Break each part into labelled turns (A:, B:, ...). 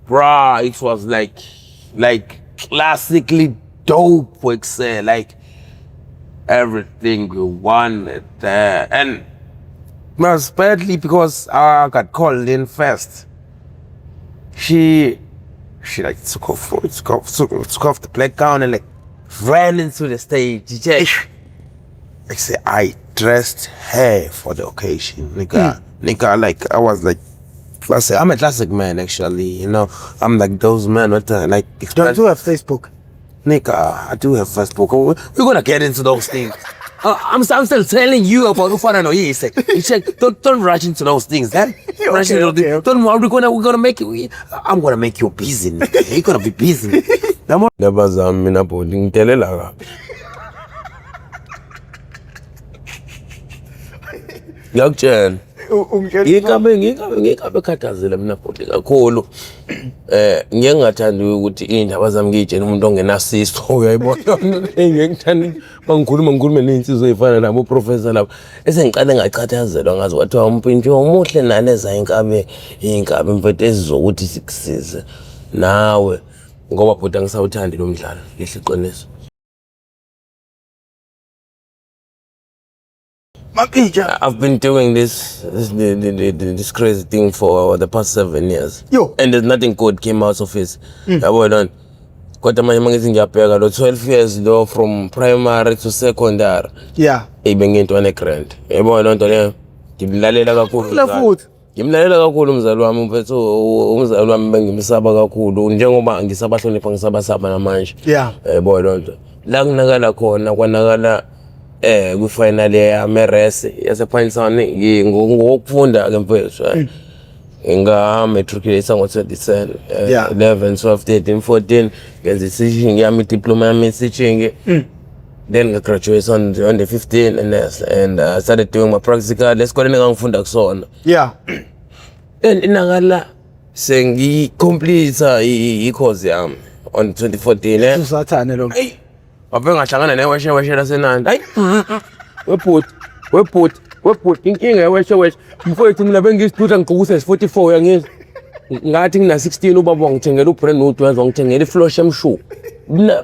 A: bruh, it was like classically dope for Excel, like everything we wanted there. And most badly because I got called in first. She like took off the black gown and like ran into the stage. Like say I dressed her for the occasion. Nigga, like I was like classic. I'm a classic man actually, you know. I'm like those men with like
B: Don't you have Facebook?
A: Nigga, I do have Facebook. We're gonna get into those things. I'm still telling you about Ufana no Yese. You check, don't rush into those things. Okay. Don't worry, we're gonna make it. I'm gonna make you busy. You're gonna be busy. Ngiyakutshela. Ngikabe khathazela mina futhi kakhulu. Ngeke ngathanda ukuthi indaba zami ngiyitshela umuntu ongenasiso uyayibona. Ngiyekuthanda bangikhuluma nezinsizwa ezifana nabo professor labo. Esengiqale ngachathazelwa ngazi wathi umpintshi omuhle nane ezayinkabe mfethu ezizokuthi sikusize nawe ngoba bhuti angisawuthandi lo mdlalo lihle iqiniso. I've been doing this crazy thing for the past 7 years. And there's nothing good came out of it. Yabona. Kodwa manje mangithi ngiyabheka lo 12 years lo from primary to secondary.
B: Yeah.
A: Ibengento ane grant. Yabona lonto leyo. Ngimlalela kakhulu. Ngimlalela kakhulu umzali wami mfethu umzali wami bengimsaba kakhulu njengoba ngisabahlonipha ngisabasaba namanje.
B: Yeah.
A: Yabona lonto. La kunakala khona kwanakala ku final ya Merese yasePhinsani ngokufunda ke mfethu nga matriculate ngo 2010 11 12 13 14 ngenza teaching yami diploma yami teaching then I graduated on the 15 and I started doing my practical esikoleni engangifunda kusona and inakala sengi complete I course yami on 2014
B: usathane lo
A: Wabe ngahlangana neweshe lasenanda. Hayi. Webhut inkinga yeweshe. Mfowethu mina bengisithuta ngigqokuse 44 uyangizwa. Ngathi ngina 16 ubaba wangithengela ubrand new 12 wangithengela iflosh emshu.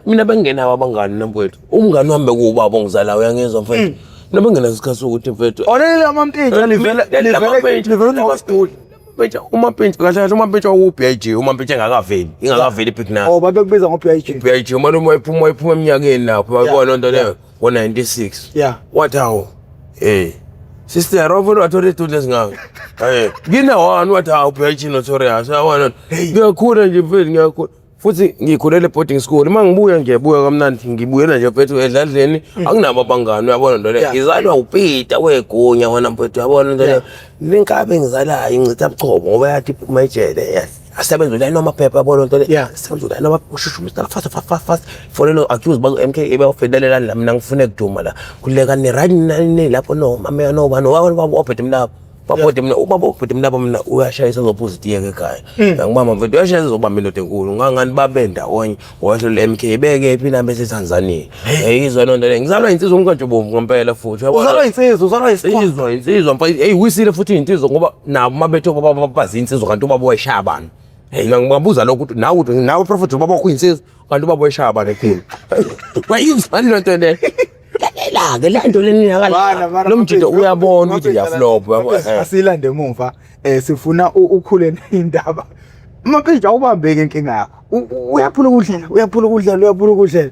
A: Mina bengenawo abangani namfowethu. Umngani wami bekubaba ongizala uyangizwa mfowethu. Mina bengenasikhathi ukuthi mfowethu.
B: Olele amampintshi livele
A: hospital. Umampintshi kahle umampintshi wakuBIG umampintshi engakaveli ingakaveli ipicnic
B: babekubiza ngoBIG
A: uma uyiphuma eminyakeni lapho bayibona lonto leyo ngo96 what how sister Robert wathole two days ngayo ngina one what how BIG notorious yabona ngiyakhula nje mfethu ngiyakhula futhi ngikhulele boarding school mangibuya ngiyabuya kamnandi ngibuyela nje mfethu edladleni anginabo abangani uyabona into le ngizalwa uPeter wegunya wona mfethu uyabona into le lenkabe ngizalayo ngicitha buchopho ngoba yathi mayijele asebenza la noma phepha yabona into le asebenza la noma ushushu fast follow accuse ba MK ebe ofedelela la mina ngifuna ukuduma la kuleka ne run lapho no mama no bani wabophethe mina ubaba ubhuti mina mina uyashayisa zopositive ekhaya ngibamba mfethu uyashayisa zobamba into enkulu ngangani babe ndawonye washo le MK beke phi nambe seTanzania izwa lonto le ngizalwa insizwa umkantshubovu ngempela futhi
B: uzalwa insizwa
A: mfethu wisile futhi insizwa ngoba nabo mabetho babazi insizwa kanti ubaba wayeshaya abantu ngiyabuza lokho ukuthi nawe prophet ubaba kuyinsizwa kanti ubaba wayeshaya abantu ekhulu wayizwa lonto le ke la nto leni yakala lo mjito uyabona ukuthi ngiyaflop
B: asilande emuva sifuna ukhule indaba amaphija awubambeke inkinga yakho uyaphula ukudlela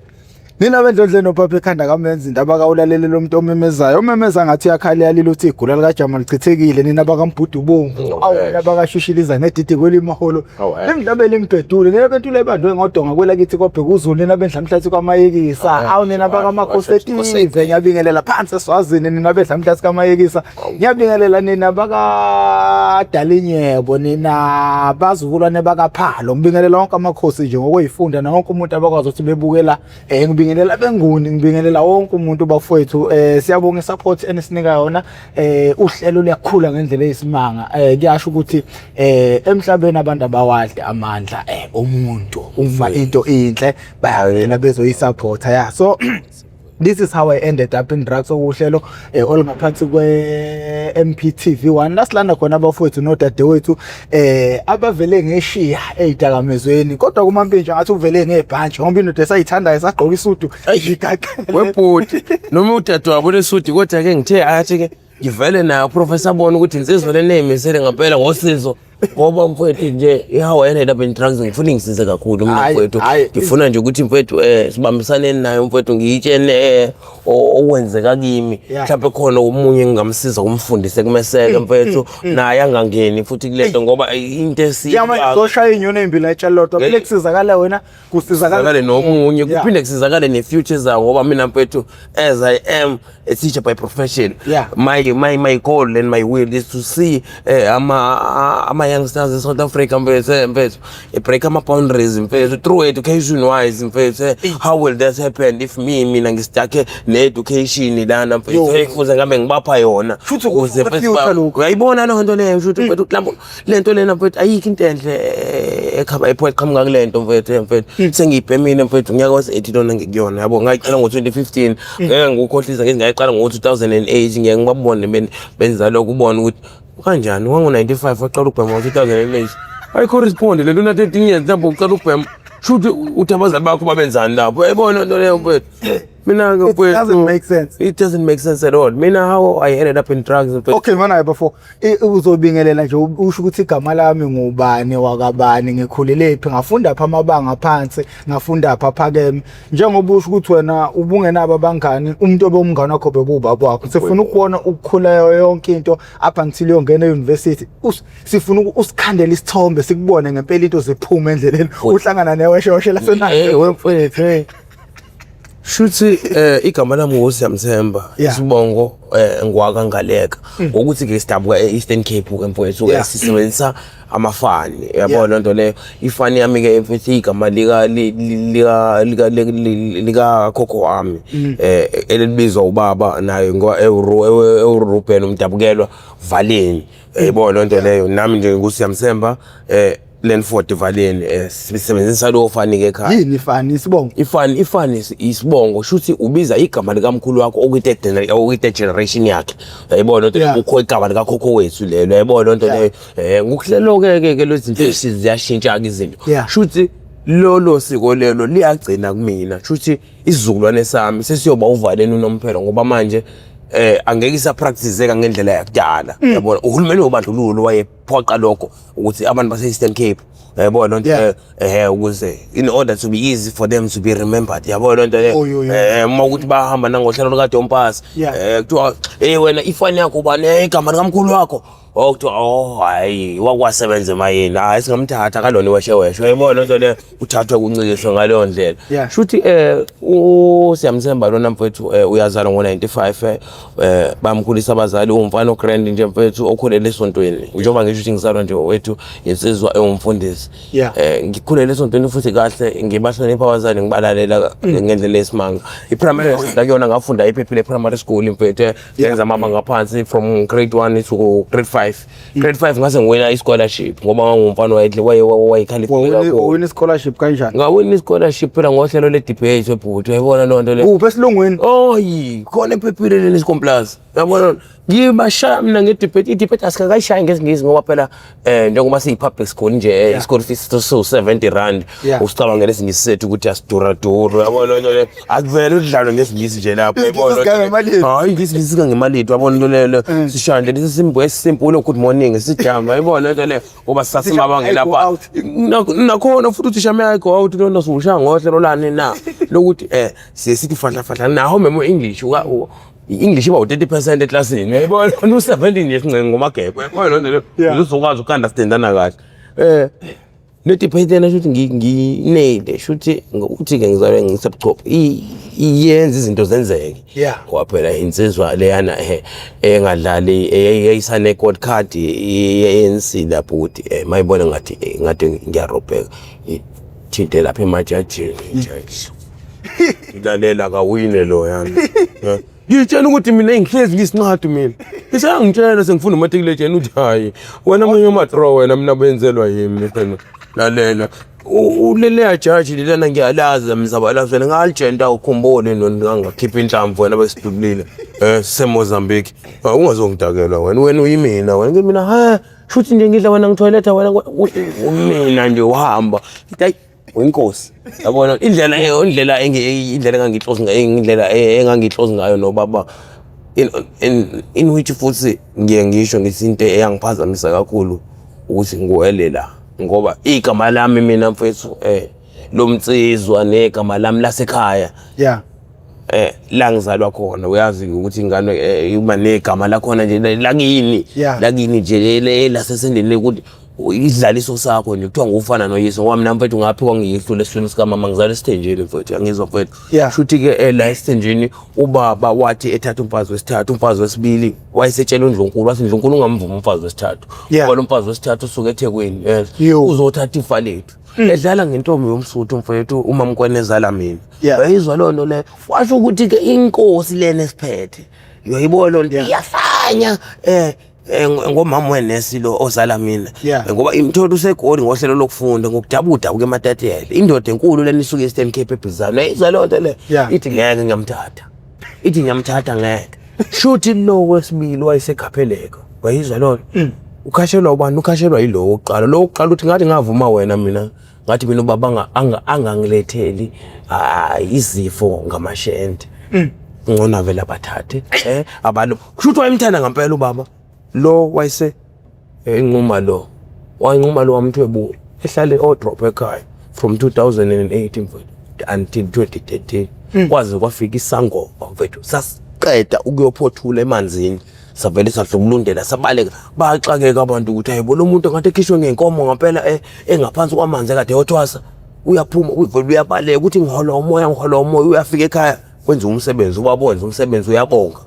B: nina bendlodle nopapa ekhanda kamenza indaba kawulalele lo muntu omemezayo omemeza ngathi yakhala yalilo uthi igula lika Jamal lichithekile nina bakamBhudu bomvu awena bakashushiliza nedidi kwelimaholo lemndaba elimpedule nina bentule ebandwe ngodonga kwelakithi kobheka uZulu nina bendla mhlathi kwamayekisa awu nina bakamakhosetive ngiyabingelela phansi eSwazini nina bendla mhlathi kwamayekisa ngiyabingelela nina baka Dalinyebo nina bazukulwane bakaPhalo ngibingelela wonke amakhosi nje ngokweyifunda na wonke umuntu abakwazi ukuthi bebukela ngibingelela benguni ngibingelela wonke umuntu bafowethu siyabonga support enisinika yona uhlelo liyakhula ngendlela eyisimanga kuyasho ukuthi emhlabeni abantu abawadle amandla umuntu uma into inhle bayena bezoyisupport so this is how I ended up in drugs. Okuhlelo olungaphansi kwe MPTV1 lasilanda khona abafowethu nodadewethu abavele ngeshiya ezidakamezweni kodwa kumampintsha ngathi uvele ngebhantshi ngoba indoda esayithandayo esagqoka isudu igaqele
A: webhuti noma udadewabo lesudi kodwa ke ngithe athi ke ngivele nayo professor bona ukuthi insizwa le name isele ngempela ngosizo ngoba mfowethu nje ihawa ended up in drugs ngifuna ngisize kakhulu mina mfowethu ngifuna nje ukuthi mfowethu sibambisane nayo mfowethu ngiyitshene owenzeka kimi mhlawumbe khona umunye ngingamsiza kumfundise kumeseke mfowethu naye angangeni futhi kulento ngoba into
B: yama zoshaya inyoni embila etshalotwa phela kusizakala wena kusizakala
A: nomunye kuphinde kusizakala ne-future zawo ngoba mina mfowethu as I am a teacher by profession my goal and my will is to see youngsters in South Africa mfethu break ama boundaries mfethu through education wise mfethu how will that happen if mina ngisitake ne-education lana mfethu kuze ngambe ngibapha yona ukuze uyayibona lo nto leyo futhi mfethu mhlawumbe lento lena mfethu ayikho into enhle eqhamuka kulento mfethu sengiyibhemile mfethu ngiyaka was-80 lona ngikuyona yabo ngayicela ngo-2015 ngeke ngukhohlisa ngizayiqala ngo-2008 ngeke ngibabone benza lokho ubone ukuthi kanjani wangu-95 waqala ukubhema ngo-2008 ayicorrespond lento na 13 years lapho uqala ukubhema shuthi uthi abazali bakho babenzani lapho uyayibona into leyo mfethu mina
B: it doesn't make sense.
A: It doesn't make sense at all. Mina how I ended up in drugs.
B: Okay mana before uzobingelela nje usho ukuthi igama lami ngubani wakabani ngikhulele phi ngafunda pha amabanga phansi ngafunda pha phakeme njengoba usho ukuthi wena ubungenabo abangani umuntu obomngane wakho bebubaba wakho sifuna ukubona ukukhula yonke into up until yongena e-university sifuna usikhandela isithombe sikubone ngempela into ziphuma endleleni uhlangana neweshoshe lasenayo
A: wemfethu shuthi igama lami ngosiyamthemba isibongo ngwaka ngaleka ngokuthi ke sidabuka eEastern Cape mfowethu sisebenzisa amafani yabona into leyo ifani yami ke mfethu igama lika khokho wami elibizwa ubaba nayo ngoba Ruben umdabukelwa Valeni yabona into leyo nami nje ngosiyamthemba Lenford Valeni sisebenzisa lo fani ke ekhaya
B: yini ifani isibongo
A: ifani isibongo shuthi ubiza igama likamkhulu wakho okuyite generation yakhe yayibona ukuthi ukho igama likakhokho wethu lelo yayibona into leyo ngokuhlelo ke lezinto ziyashintsha izinto shuthi lolo siko lelo liyagcina kumina shuthi isizukulwane sami sesiyoba uValeni unomphelo ngoba manje angeke isapractice ngendlela yakudala yabona uhulumeni wobandlululo wayephoqa lokho ukuthi abantu base Eastern Cape yabona ukuze in order to be easy for them to be remembered yabona into le uma ukuthi bahamba nangohlelo lika Dompasi kuthiwa wena ifani yakho ubane igama likamkhulu wakho okuthiwa hayi wakwasebenza mayini hayi singamthatha kalona weshe yayibona into le uthathwe kuncishiswe ngaleyo ndlela shuthi usiyamthemba lona mfethu uyazalwa ngo-95 bamkhulisa abazali umfana oGrand nje mfethu okhulele esontweni njengoba ngisho ukuthi ngizalwa nje wethu yensizwa ewumfundisi ngikhulele esontweni futhi kahle ngibahlonipha abazali ngibalalela ngendlela esimanga i-primary school kuyona ngafunda iphephile primary school mfethu yenza amabanga ngaphansi from grade 1 to grade 5 grade 5 ngase ngiwina i-scholarship ngoba ngangumfana wayekhalifika
B: wina i-scholarship kanjani
A: ngawina i-scholarship phela ngohlelo le-debate webhuti uyayibona loo nto le
B: uphi esilungwini
A: khona ephephile lesikomplaza yabona ngibashaya mina ngedebate i-debate asikakayishayi ngesingisi ngoba phela njengoba siyi-public school nje i-school fees so-70 rand usicabangela esingisi sethu ukuthi asiduraduru yabona into le akuvele udlalwe ngesingisi nje lapho hayi ngesingisi sikangemalini wabona into lelo sishaya nje simple good morning sijama yabona into le ngoba sisasimabanga lapha nakhona futhi uthi shame go out lona siwushaya ngohlelo lani na lokuthi siye sithi fahla naho memo English i-English iba u-30% eklasini yayibona u-17 yesincenga ngomagekwe yayibona loo nto leyo uzokwazi uku-understandana kahle ne-debate yena shuthi ngineyile shuthi ngokuthi-ke ngizalwe ngisebuchopho iyenza izinto zenzeke ngoba phela insizwa leyana engadlali eyayisane-gold card ye-ANC lapho ukuthi mayibona ngathi ngiyarobheka thinte lapha emajajini ilalela kawine lo yana ngitshela ukuthi mina ngihlezi ngisincadu mina ngitshela sengifunda umatriculation uthi hayi wena manje umadraw wena mina benzelwa yimi lalela ulele ajaji lelana ngiyalaza mzabalazo wena ngalijenta ukhumbule nongakhipha inhlamvu wena besidulile seMozambique ungazongidakelwa wena uyimina wena mina ha futhi nje ngidla wena ngithoiletha wena umina nje uhamba hayi uyinkosi yabona indlela engangihlozi ngayo nobaba in which futhi ngiye ngisho ngisinto eyangiphazamisa kakhulu ukuthi nguwelela ngoba igama lami mina mfethu lomtsizwa negama lami lasekhaya la ngizalwa khona uyazi ukuthi ingane uma negama lakhona nje lakini nje lasesendeni ukuthi idlaliso sakho nje kuthiwa ngufana noyise ngoba mina mfethu ngaphi kwangiyihlo esithweni sika mama ngizalwa esithenjini mfethu angizwa mfethu futhi ke la esithenjini ubaba wathi ethatha umfazi wesithathu umfazi wesibili wayesetshela uNdlunkulu wathi uNdlunkulu ungamvuma umfazi wesithathu ngoba umfazi wesithathu usuke eThekwini uzothatha ifa lethu edlala ngentombi yomsuthu mfethu umamkwene ezala mina bayizwa lonto le washo ukuthi ke inkosi lena esiphethe uyayibona lonto iyafanya ngomama wenesi lo ozala mina ngoba imthola usegoli ngohlelo lokufunda ngokudabuda ke ematatele indoda enkulu leni isuke eStern Cape eBizana ayizwa lonto le ithi ngeke ngiyamthatha ngeke shuthi lo wesibili wayesekhapheleka wayizwa lonto ukhashelwa ubani ukhashelwa yilo oqala lo oqala uthi ngathi ngavuma wena mina ngathi mina ubaba angangiletheli izifo ngamashente ngona vele abathathe abantu kushuthi wayemthanda ngempela ubaba lo wayese enquma lo wamthwebu ehlale odrop ekhaya from 2018 until 2013 kwaze kwafika isangoma mfethu sasiqeda ukuyophothula emanzini savele sahlomlundela sabaleka baxakeka abantu ukuthi hayibo lo muntu ngathi ekhishwe ngenkomo ngempela engaphansi kwamanzi kade yothwasa uyaphuma uyabaleka ukuthi ngihola umoya uyafika ekhaya kwenza umsebenzi ubabonza umsebenzi uyabonga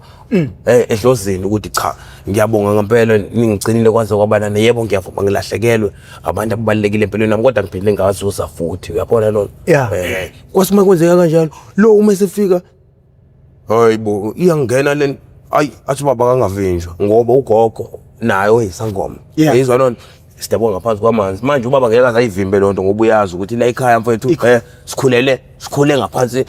A: ehlozini ukuthi cha ngiyabonga ngempela ningigcinile kwaze kwabalana yebo ngiyavuma ngilahlekelwe abantu ababalekile empelweni nami kodwa ngiphile ngazuza futhi uyabona lona kwasima kwenzeka kanjalo lo uma esefika hayibo iyangena leni athi baba kangavinjwa ngoba ugogo nayo isangoma yizwa lona sidabwa ngaphansi kwamanzi manje ubaba ngeke azayivimbe lonto ngoba uyazi ukuthi la ekhaya mfethu sikhule ngaphansi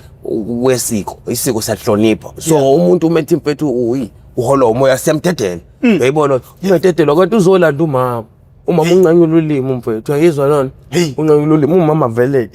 A: isiko siyahlonipha so umuntu umethi mfethu uhola umoya siyamdedela uyayibona uyadedelwa kanti uzolanda umama uncanyula ulimi mfethu uyayizwa lona uncanyula ulimi umama vele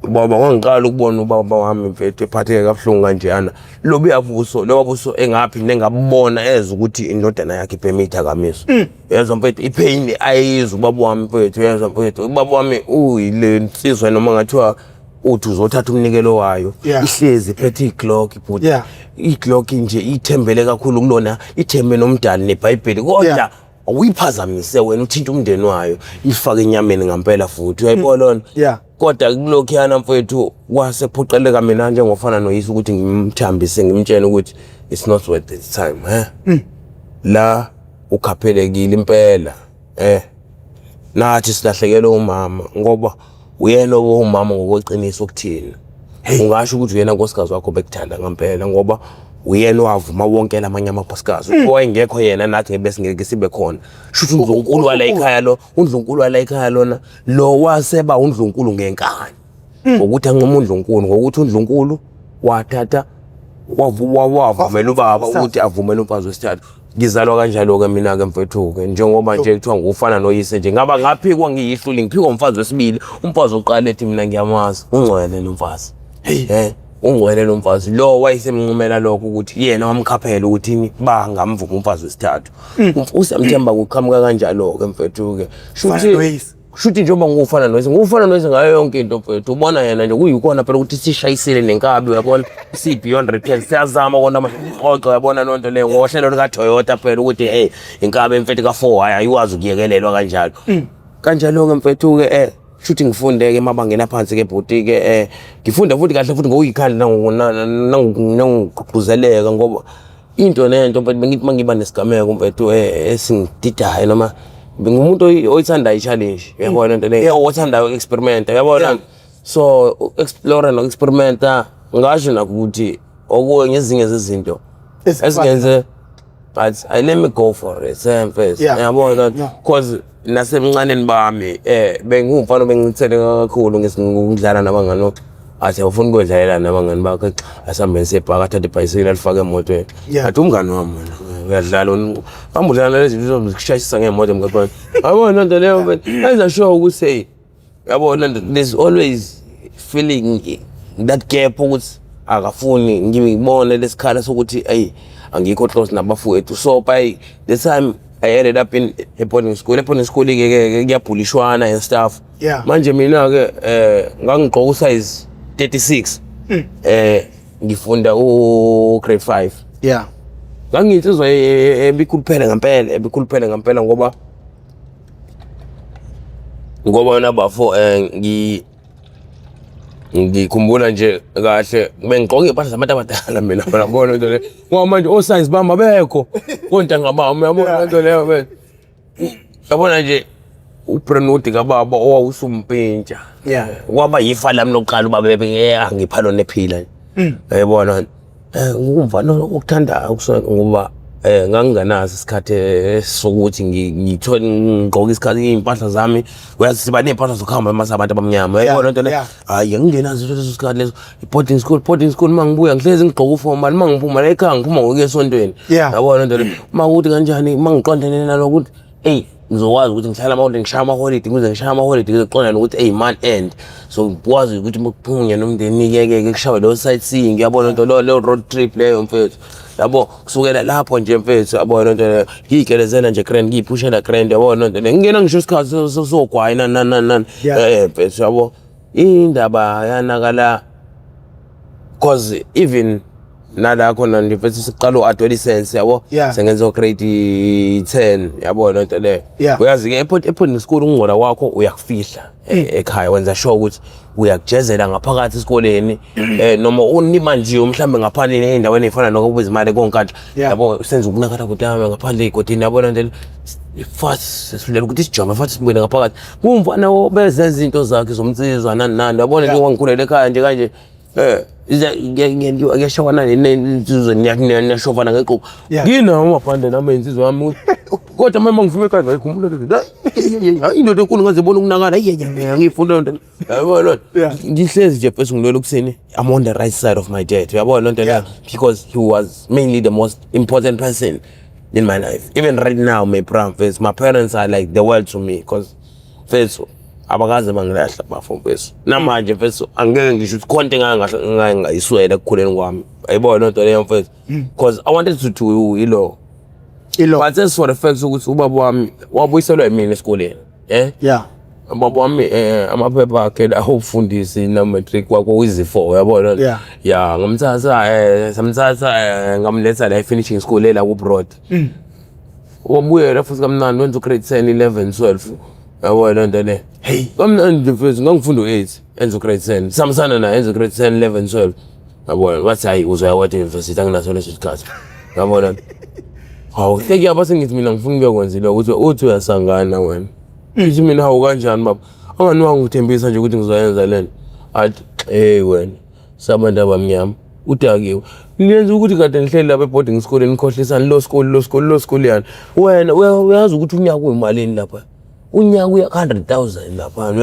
A: baba wangiqala ukubona ubaba wami mfethu ephatheke kabuhlungu kanjena lo babuso engaphi nengabona eza ukuthi indodana yakhe ipermit akamiso yezwa mfethu ipain ayizwa ubaba wami mfethu yezwa mfethu ubaba wami uyile nsizwa noma ngathiwa uthi uzothatha umnikelo wayo ihlezi iphethe iclock ibhuti iclock nje ithembele kakhulu kulona ithembe nomdali neBhayibheli kodwa awuyiphazamise wena uthinta umndeni wayo ifake enyameni ngempela futhi uyayibona lona kodwa kulokho yana mfethu kwasephoqeleka mina nje ngofana noyise ukuthi ngimthambise ngimtshene ukuthi it's not worth the time la ukhaphelekile impela nathi silahlekelwe umama ngoba uyena umama ngokweqiniso ukuthina ungasho ukuthi uyena nkosikazi wakho bekuthanda ngempela ngoba uyena wavuma wonke lamanye amakhosikazi wayengekho yena nathi bese ngeke sibe khona shuthi uNdlunkulu wala ekhaya lona lo waseba uNdlunkulu ngenkani ukuthi anquma uNdlunkulu ngokuthi uNdlunkulu wathatha wavumela ubaba ukuthi avumele umfazi wesithathu ngizalwa kanjalo ke mina ke mfethu ke njengoba nje kuthiwa ngufana noyise nje ngaba ngaphikwa ngiyihluli ngiphikwa umfazi wesibili umfazi oqala ethi mina ngiyamazi ungcwele nomfazi ungcwele nomfazi lo wayesemnqumela lokho ukuthi yena wamkhaphela ukuthi bangamvuma umfazi wesithathu usamthemba ukuqhamuka kanjalo ke mfethu ke shuthi njengoba ngufana noyise ngayo yonke into mfethu ubona yena nje kuyikona phela ukuthi sishayisile nenkabi uyabona beyond repair siyazama kona amaqoqo uyabona lonto le ngohlelo lika Toyota phela ukuthi inkabi mfethu ka4 ayiwazi ukuyekelelwa kanjalo ke mfethu ke shuthi ngifundeke emabangeni aphansi ke bhuti ke ngifunda futhi kahle futhi ngoyikhanda nangugquzeleka ngoba into nento mfethu bengithi mangiba nesigameko mfethu esingididayo noma ngumuntu oyithanda i-challenge uyabona into le othanda uku-experiment uyabona so explore no experimenta ngasho nakuthi okunye ngezinye zezinto esingenze but let me go for it first uyabona because nasemncaneni bami bengumfana bengithele kakhulu ngokudlala nabangani athi awufuni ukudlalela nabangani bakho asambe sebhaka athathe ibhayisikili alifake emotweni athi umngani wami uyadlala ambudlala lezi zinto zikushayisa ngemoto emgaqweni yabona lento leyo mfethu enza sure ukuthi yabona there's always feeling that gap ukuthi akafuni ngibone lesikhala sokuthi angikho close nabafowethu so by the time I ended up in a boarding school ke kuyabhulishwana and stuff manje mina ke ngangigqoka size 36 ngifunda grade 5 ngangitsizwa ebikhuluphele ngempela ngoba nabafo ngikhumbula nje kahle bengigqoka impahla zabantu abadala mina yabona into le ngoba manje osize bami abekho kontanga bami yabona into leyo mfethu yabona nje uPrenudi kababa owawusumpintsha kwaba yifa lami lokuqala ubaba ngipha lona ephila yabona ngumfana okuthanda ngoba nganginganazi isikhathi sokuthi ngithole ngigqoka isikhathi impahla zami uyazi siba nezimpahla zokuhamba mase abantu abamnyama yabona into le hayi ngingenazi leso sikhathi leso boarding school mangibuya ngihlezi ngigqoka uformal mangiphuma la ekhaya ngiphuma ngokuya esontweni yabona into le makuthi kanjani mangiqondene nalokuthi ngizokwazi ukuthi ngihlala amaholiday ngishaya amaholiday ukuze ngishaya amaholiday ngizoqonda ukuthi month end so ngikwazi ukuthi mukuphunya nomndeni ke kushawe lo sightseeing yabona into lo road trip leyo mfethu yabo kusukela lapho nje mfethu yabona into ngiyigelezela nje grand ngiyiphushela grand yabona into ngingena ngisho isikhathi sogwaya nani mfethu yabo indaba yanakala cause even nala khona mfethu siqala adolescence yabo sengenza grade 10 yabona into le uyazi ke ephone school ungqola wakho uyakufihla ekhaya wenza sure ukuthi uyakujezela ngaphakathi esikoleni noma unima nje mhlambe ngaphandle endaweni efana nokubuza imali konkantla yabo senza ukunakala kutama ngaphandle egodini yabona into fast sesilela ukuthi sijoma fast sibuye ngaphakathi kumfana obezenza izinto zakhe zomtsizwa nani yabona nje wangikhulele ekhaya nje kanje ngiyashawana nensizwe niyashofana ngeqhubu nginawo amabhande nami insizwe yami kodwa mama ngifuna ekhaya ngikhumbula indoda enkulu ngazibona ukunakala ngifunda into yabona ngihlezi nje bese ngilolo kuseni I'm on the right side of my dad yabona into leyo because he was mainly the most important person in my life even right now my parents are like the world to me because first abakaze bangilahla bafowethu namanje mfethu angeke ngisho ukuthi konke ngayiswela ekukhuleni kwami ayibona into leyo mfethu because I wanted to do ilo but as for the fact ukuthi ubaba wami wabuyiselwa yimina esikoleni ubaba wami amaphepha akhe awufundisi na matric kwakho uyizi4 yabona samthatha ngamletha la finishing school la ku Broad wabuye la futhi kamnandi wenza grade 10 11 12 yabona into le kamnandi mfethu ngangifunda u8 enza grade 10 samsana na enza grade 10 11 12 yabona wathi hayi uzoyawatha university anginaso leso sikhathi yabona hawu sekuyaba sengithi mina ngifuna ukuyokwenza lo ukuthi uthi uyasangana wena ngithi mina hawu kanjani baba angani ngithembisa nje ukuthi ngizoyenza lento athi wena sabantu abamnyama udakiwe niyenza ukuthi kade ngihleli lapha eboarding school nikhohlisana lo school yana wena uyazi ukuthi unyaka uyimalini lapha unyaka uya 100,000 lapha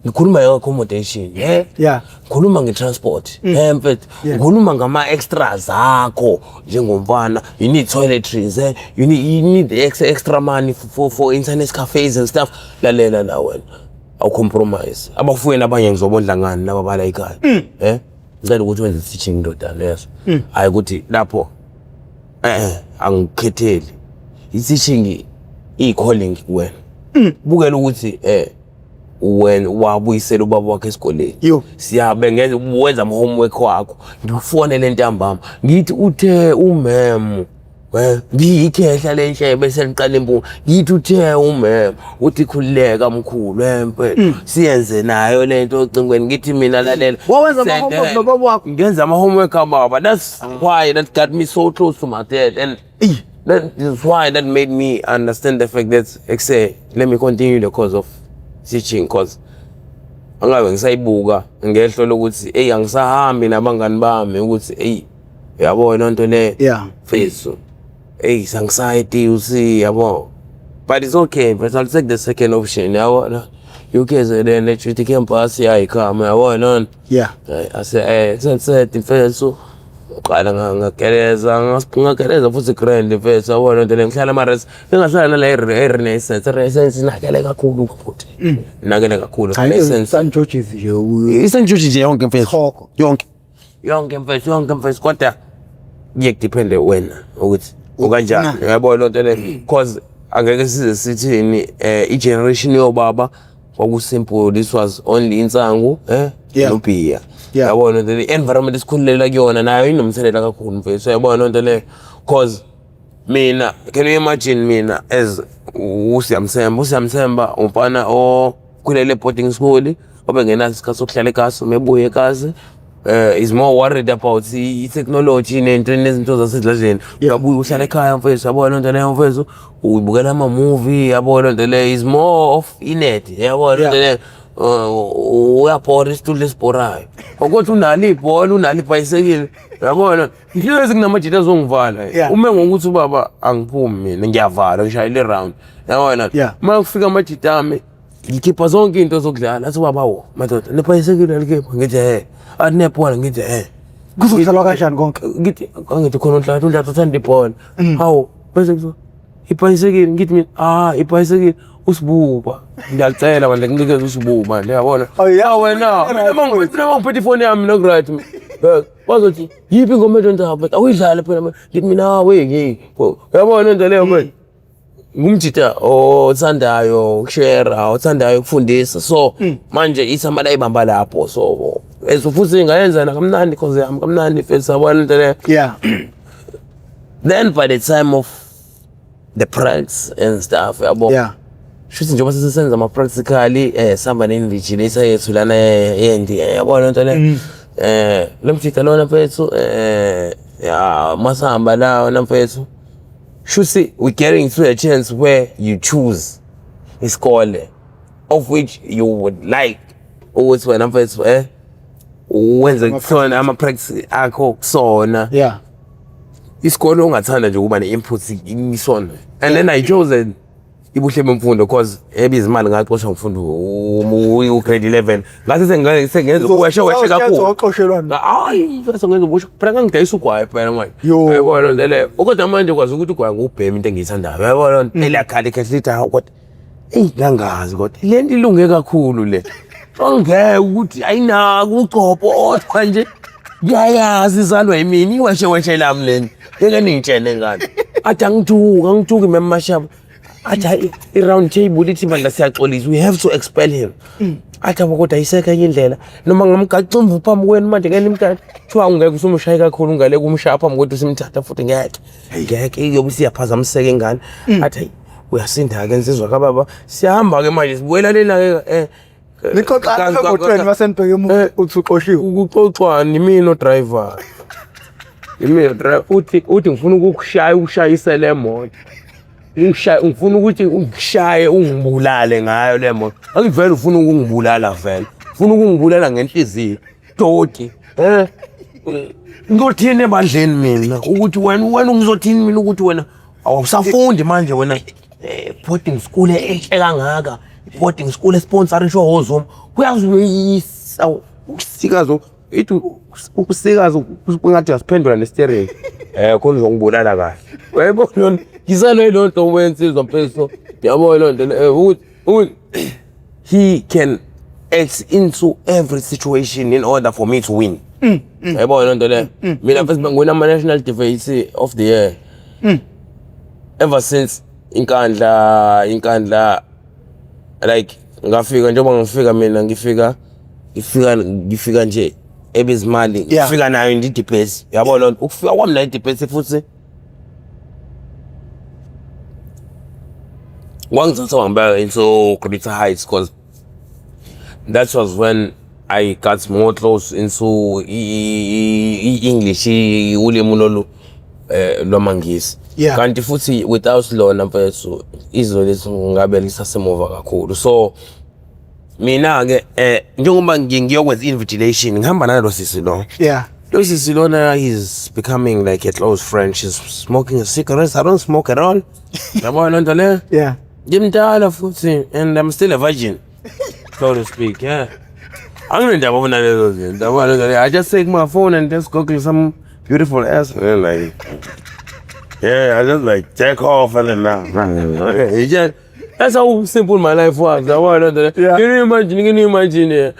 A: ngikhuluma nge-accommodation ngikhuluma nge-transport mfethu ngikhuluma ngama-extras akho njengomfana you need toiletries you need the extra money for internet cafes and stuff lalela la wena awucompromise abafuyeni abanye ngizobondla ngani laba bala ekhaya ngicela ukuthi wenze teaching ndoda leso hayi ukuthi lapho angikhetheli i-teaching i-calling kuwena bukela ukuthi when wabuyisela ubaba wakhe esikoleni siyabe ngeze wenza ama homework wakho ngikufonele ntambama ngithi uthe umem ngiyikhehla lenhle bese liqala impunga ngithi uthe umem uthi khulileka mkhulu empe siyenze nayo lento ocingweni ngithi mina lalela
B: wawenza ama homework nobaba wakho
A: ngenza ama homework baba that's why that got me so close to my dad and that is why that made me understand the fact that say let me continue the course of teaching cause angabe ngisayibuka ngehlo lokuthi angisahambi nabangani bami ukuthi yabona into le feso sangisayiti usi yabo but it's okay, but I'll take the second option. Yabona UK then let you take campus yayikhama yabona.
B: Yeah.
A: I say sense defense uqala ngagereza futhi grand defense yabona nto lengihlala mares engasala nale renaissance inakele kakhulu futhi inakele kakhulu renaissance
B: St George's nje
A: St George's nje yonke mfethu yonke mfethu kodwa kuyekudepende wena ukuthi ukanjani yabona nto le cause angeke size sithini i-generation yobaba kwakusimple, this was only insangu nobhiya yabona nto le environment esikhulela kuyona nayo inomthelela kakhulu mfethu yabona nto le cause mina can you imagine mina as uSiyamthemba umfana okhulele boarding school obengenaso isikhathi sokuhlala ekhaya mebuye ekhaya is more worried about i-technology nezinto zasedlazini uyabuya uhlala ekhaya mfethu yabona nto leyo mfethu ubukela ama-movie yabona nto leyo is more of inet yabona nto leyo uyabhora isitulo esibhorayo ukuthi unalo ibhola unalo ibhayisekile yabona ngihlezi kunamajita azongivala uma ngokuthi ubaba angiphumi mina ngiyavala ngishayela i-round yabona uma kufika amajita ami ngikhipha zonke into zokudlala athi ubaba wo madoda nebhayisekile likhipha ngithi anebhola ngithi
B: kuzohlalwa kanjani konke
A: ngithi khona uNhlanhla uthanda ibhola hawu bese kuzo ibhayisekile ngithi mina ibhayisekile usibuba ngiyacela manje nginikeze usibuba manje yabona wena uma ngiphethe ifoni yami no-right bazothi yiphi ingoma enjenjalo but awuyidlale phela ngithi mina yabona into leyo manje ngumjita othandayo ukushare othandayo ukufundisa so manje isamba la ibamba lapho so futhi ingayenza nakamnandi cause yami kamnandi fethu yabona into leyo then by the time of the pranks and stuff yabo shuthi njengoba sisenza ama-practically sihamba ne-invigilator yethu lana yendi yabona into leyo lo mjita lona mfethu masihamba lawo mfethu shuthi we're getting to a chance where you choose isikole of which you would like ukuthi wena mfethu wenze kusona ama-practice akho kusona isikole ongathanda nje ukuba ne-input isona and then I chosen ibuhle bemfundo cause ebizimali ngaxosha ngifunda u-grade 11 ngase sengenza uweshe kakhulu hayi bese ngenza ubusho phela ngangidayisa ugwayi phela manje yabona nto leyo kodwa manje kwazi ukuthi ugwayi ngubhema into engiyithandayo yabona eliyakhala ikhehle lithi kodwa ngangazi kodwa le nto ilunge kakhulu le ongeke ukuthi ayinako ucopho odwa nje ngiyayazi izalwa yimini iweshe lami leni ngeke ningitshene ngani athi angithuki mem mashaba athi i-round table ithi bandla siyaxolisa we have to expel him athi kodwa ayisekho enye indlela noma ngamgaca imvu phambi kwenu manje ngeke nimthathe kuthiwa ungeke usumshaye kakhulu ungaleke umshaya phambi kwethu simthatha futhi ngeke iyobe siyaphazamiseka ingane athi uyasinda-ke nsizwa kababa siyahamba-ke manje sibuyela lena-ke
B: nixoxa emotweni masenibheke emuva uthi uqoshiwe
A: ukuxoxwani imina odriver uthi ngifuna ukushayisa le moto ngifuna ukuthi ungishaye ungibulale ngayo le moto angivele ufuna ukungibulala vele ufuna ukungibulala ngenhliziyo doti ngizothini ebandleni mina ukuthi wena ngizothini mina ukuthi wena awusafundi manje wena boarding school enhle kangaka boarding school esponsorisha oZuma uyazi uyisa ukusikazo ithi ukusikazo ungathi asiphendula ne-steering khona uzongibulala kahle wayibona ngizalwe lo nto wensizwa mfethu yabona lo nto ukuthi he can act into every situation in order for me to win yabona lo nto le mina mfethu ngona ama-national debates of the year ever since inkandla like ngafika njengoba ngifika mina ngifika nje ebizimali ngifika nayo ndi-debate yabona lonto ukufika kwami nayo i-debate futhi wangithatha wangibeka into Greater Heights because that was when I got more close into English ulimi lolu lwamangisi kanti futhi without lona mfethu izwe lethu ngabe lisasemuva kakhulu so mina-ke njengoba ngiyokwenza invigilation ngihamba nalo sisi lo lo sisi lona is becoming like a close friend. She's smoking a cigarette. I don't smoke at all yabona nto leyo ngimdala futhi and I'm still a virgin, so to speak. Yeah. I just take my phone and just Google some beautiful ass and like, yeah, I just like take off and then okay, just, that's how simple my life was. Yeah. Can you imagine?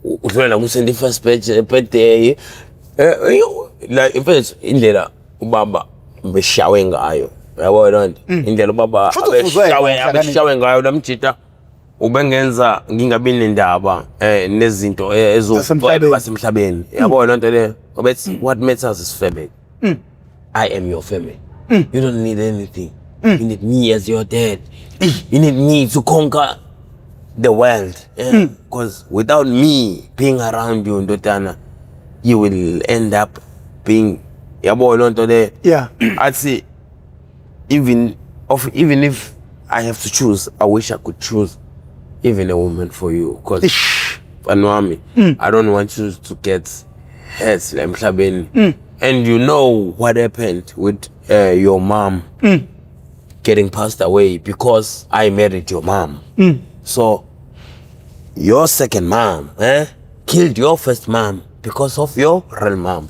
A: Ufuna kusenda first birthday, like in fact indlela ubaba beshawe ngayo, yabona indlela ubaba beshawe ngayo lamjita ubengenza ngingabi nendaba nezinto ezobasemhlabeni, yabona into le obethi what matters is family. I am your family. You don't need anything. You need me as your dad. You need me to conquer the world, because without me being around you, Ndotana, you will end up being yeah. I'd say even if I have to choose, I wish I could choose even a woman for you, because I don't want you to get hurt and you know what happened with your mom getting passed away because I married your mom. So your second mom killed your first mom because of your real mom.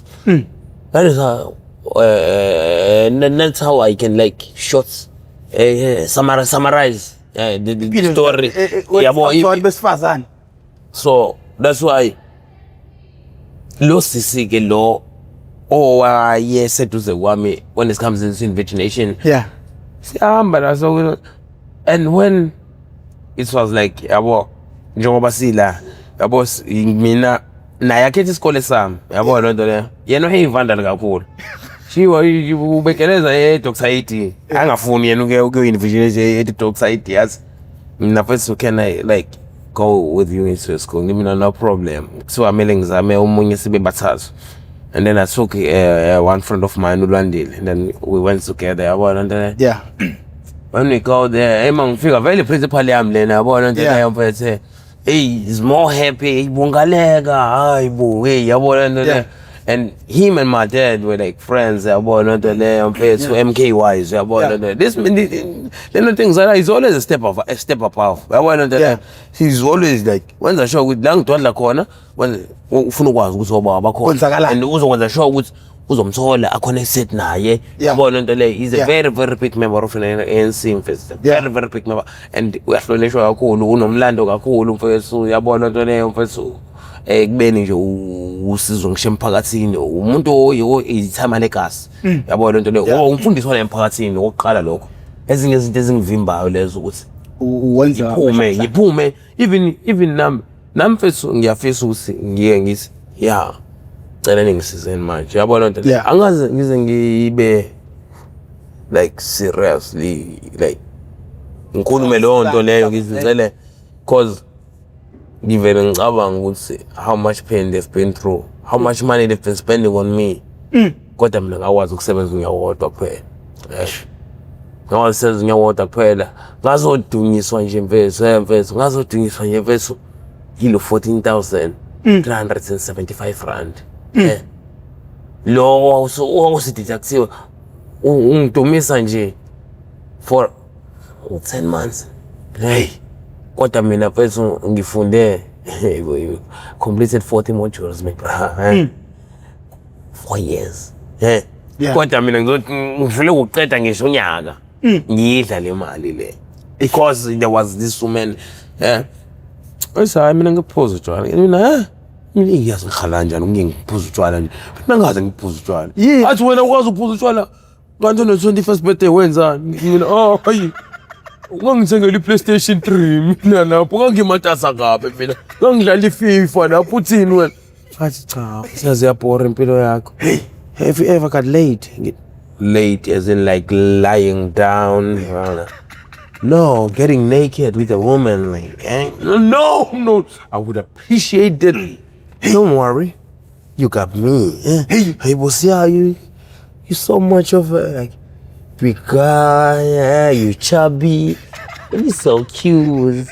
A: That is how that's how I can like summarize the story. So that's why lo sisike lo owayeseduze kwami when it comes into invitation.
B: Yeah.
A: And when it was like yabo njengoba sila yabo mina naye akhethe isikole sami, yabo lento le yena uyivandala kakhulu. Shiwa ubekeleza eDockside angafuni yena uku-invitation eDockside yazi mina first can I like go with you into school, mina no problem. So amele ngizame umunye sibe bathathu. And then I took one friend of mine uLandile, and then we went together, yabo lento le.
B: Yeah.
A: When we go there, ngifika vele principal yami lena, yabo lento le yamfethe. Hey, he's more happy. And him and my dad were like friends. MK wise. This the things that he's always a step above. He's always like when the show with lang to corner when and also when the show with uzomthola aconnected naye, yabona into le. He's a very big member of an ANC festival, very big member, and uyahlonishwa kakhulu, unomlando kakhulu mfethu, yabona into le mfethu ekubeni nje usizo ngisho emphakathini, umuntu izithama legacy, yabona into le. Umfundisi wala emphakathini oqala lokho, ezinye izinto ezingivimbayo lezo ukuthi
B: uwenza
A: ngiphume even nami mfethu ngiyafisa ukuthi ngiye ngithi cela ningisizeni manje, yabona nto le. Angaze ngize ngibe like seriously like ngikhulume leyo nto leyo ngizicele, cause ngivele ngicabanga ukuthi how much pain they've been through, how much money they've been spending on me. Kodwa mina ngakwazi ukusebenza unyawodwa kuphela. Ngawusebenza unyawodwa kuphela, ngazodunyiswa nje mfethu, ngazodunyiswa nje mfethu yilo 14,375 rand. Lo wawusideductiwe ungidumisa nje for 10 months. Hey, kodwa mina mfethu ngifunde completed 40 modules my brother. 4 years. Kodwa mina ngifuna ukuqeda ngisho unyaka ngidla le mali le, because there was this woman mina ngiphuza utshwala, mina ngiyazi ngikhala kanjani ngiphuza utshwala nje, mina ngaze ngiphuza utshwala. Athi wena ukwazi ukuphuza utshwala kanti no 21st birthday wenzani? Mina hayi ungangithengela iPlayStation 3 mina lapho, ngangimatasa kabe mina, ngangidlala iFIFA lapho. Uthini wena? Athi cha, siyaziyabhora impilo yakho. Hey, have you ever got late? Late as in like lying down? No, getting naked with a woman, like, no, I would appreciate it. Don't worry, you got me. Hey, boss, you so much of a like big guy. You chubby, you so cute,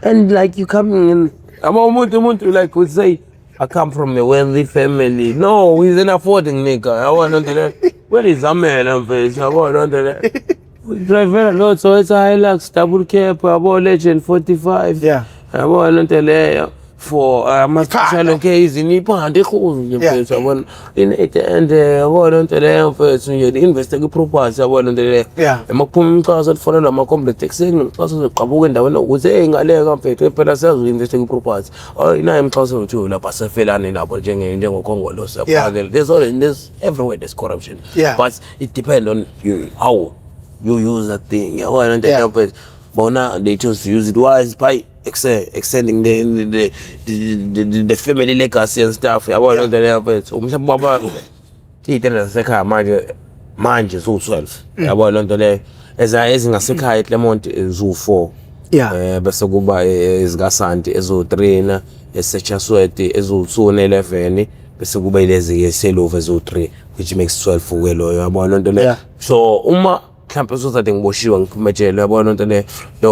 A: and like you coming in. I'm almost like would say, I come from a wealthy family. No, he's an affording nigga. I want to know where is a man of his. I want to know. drive lot so it's a Hilux double cab yabo Legend 45
B: Yeah.
A: yabo lento leyo for ama-special occasion iphanda ikhuzu nje mfethu yabona at the end yabo lento leyo mfethu nje invest ku-property yabo lento leyo emakuphuma imixhaso lifonelwa ama-complex ekuseni imixhaso uzoqhabuka endaweni ukuze ingaleka mfethu phela siyazo-invest ku-property inayo imixhaso yethu lapha sefelane nabo njengokhongolose there's everywhere there's corruption but it depends on you how you use that thing. Bona they chose to use it wise by extending the family legacy and stuff. Yabona into leyo mfethu. Umhlambi baba thina sekhaya manje so-12. Yabona into leyo ezingasekhaya eClermont ezu-4. Bese kuba ezikaSanti ezo-3 na eseChasweti ezo-2 ne-11 bese kuba ilezi eSelova ezo-3 which makes 12 kuwe loyo. Yabona into leyo. So uma mhlawumbe uzozathi ngiboshiwe ngiphumetshele yabona into leyo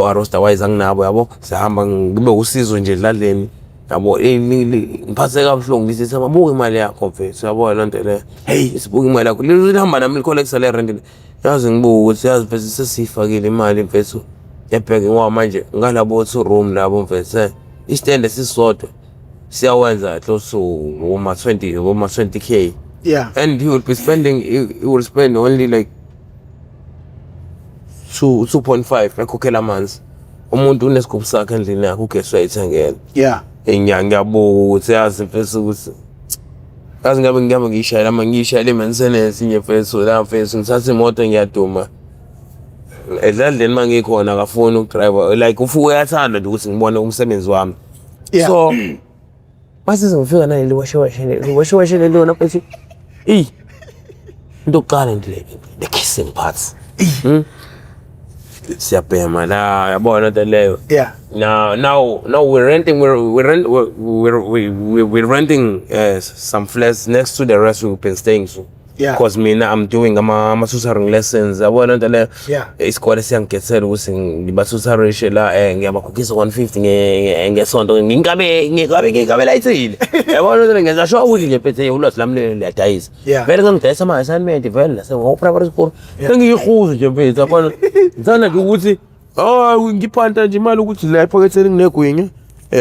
A: aroster wise anginabo yabo sihamba ngibe usizo nje edladleni yabo ngiphathe kabuhlungu ngithi sababuka imali yakho mfethu yabona lento leyo hey sibuka imali yakho lihamba nami licollecta le rent yazi ngibuka ukuthi yazi mfethu sesifakile imali mfethu yebheke ngoba manje ngalabo 2 room labo mfethu istand esisodwa siyawenza close to uma 20k and he will spend only like 2.5 ekhokhela amanzi umuntu unesigubhu sakhe endlini yakhe ugesi uyayithengela inyanga ngiyabuka ukuthi yazi mfethu ukuthi yazi ngabe ngiyishayela i-maintenance inye mfethu la mfethu ngithatha imoto ngiyaduma edladleni mangikhona akafuni ukudriver like uyathanda nje ukuthi ngibone umsebenzi wami so mase ngifika naye liwashe lona mfethu into yokuqala nje the kissing parts siyabhema la yabona into leyo now we're renting some flats next to the rest we've been staying so because mina I'm doing ama-tutoring lessons yabona into leyo isikole siyangigethela ukuthi ngibatutorishe la ngiyabakhokhisa 150 ngesonto ngikabe layithile yabona into leyo ngenza sure ukuthi nje phethe ulwazi lami liyadayisa vele ngangidayisa ama-assignment vele nasengo-primary school sengiyihuzo nje mfethu yabona ngithanda nje ukuthi ngiphanta nje imali ukuthi la ephaketheni nginegwinya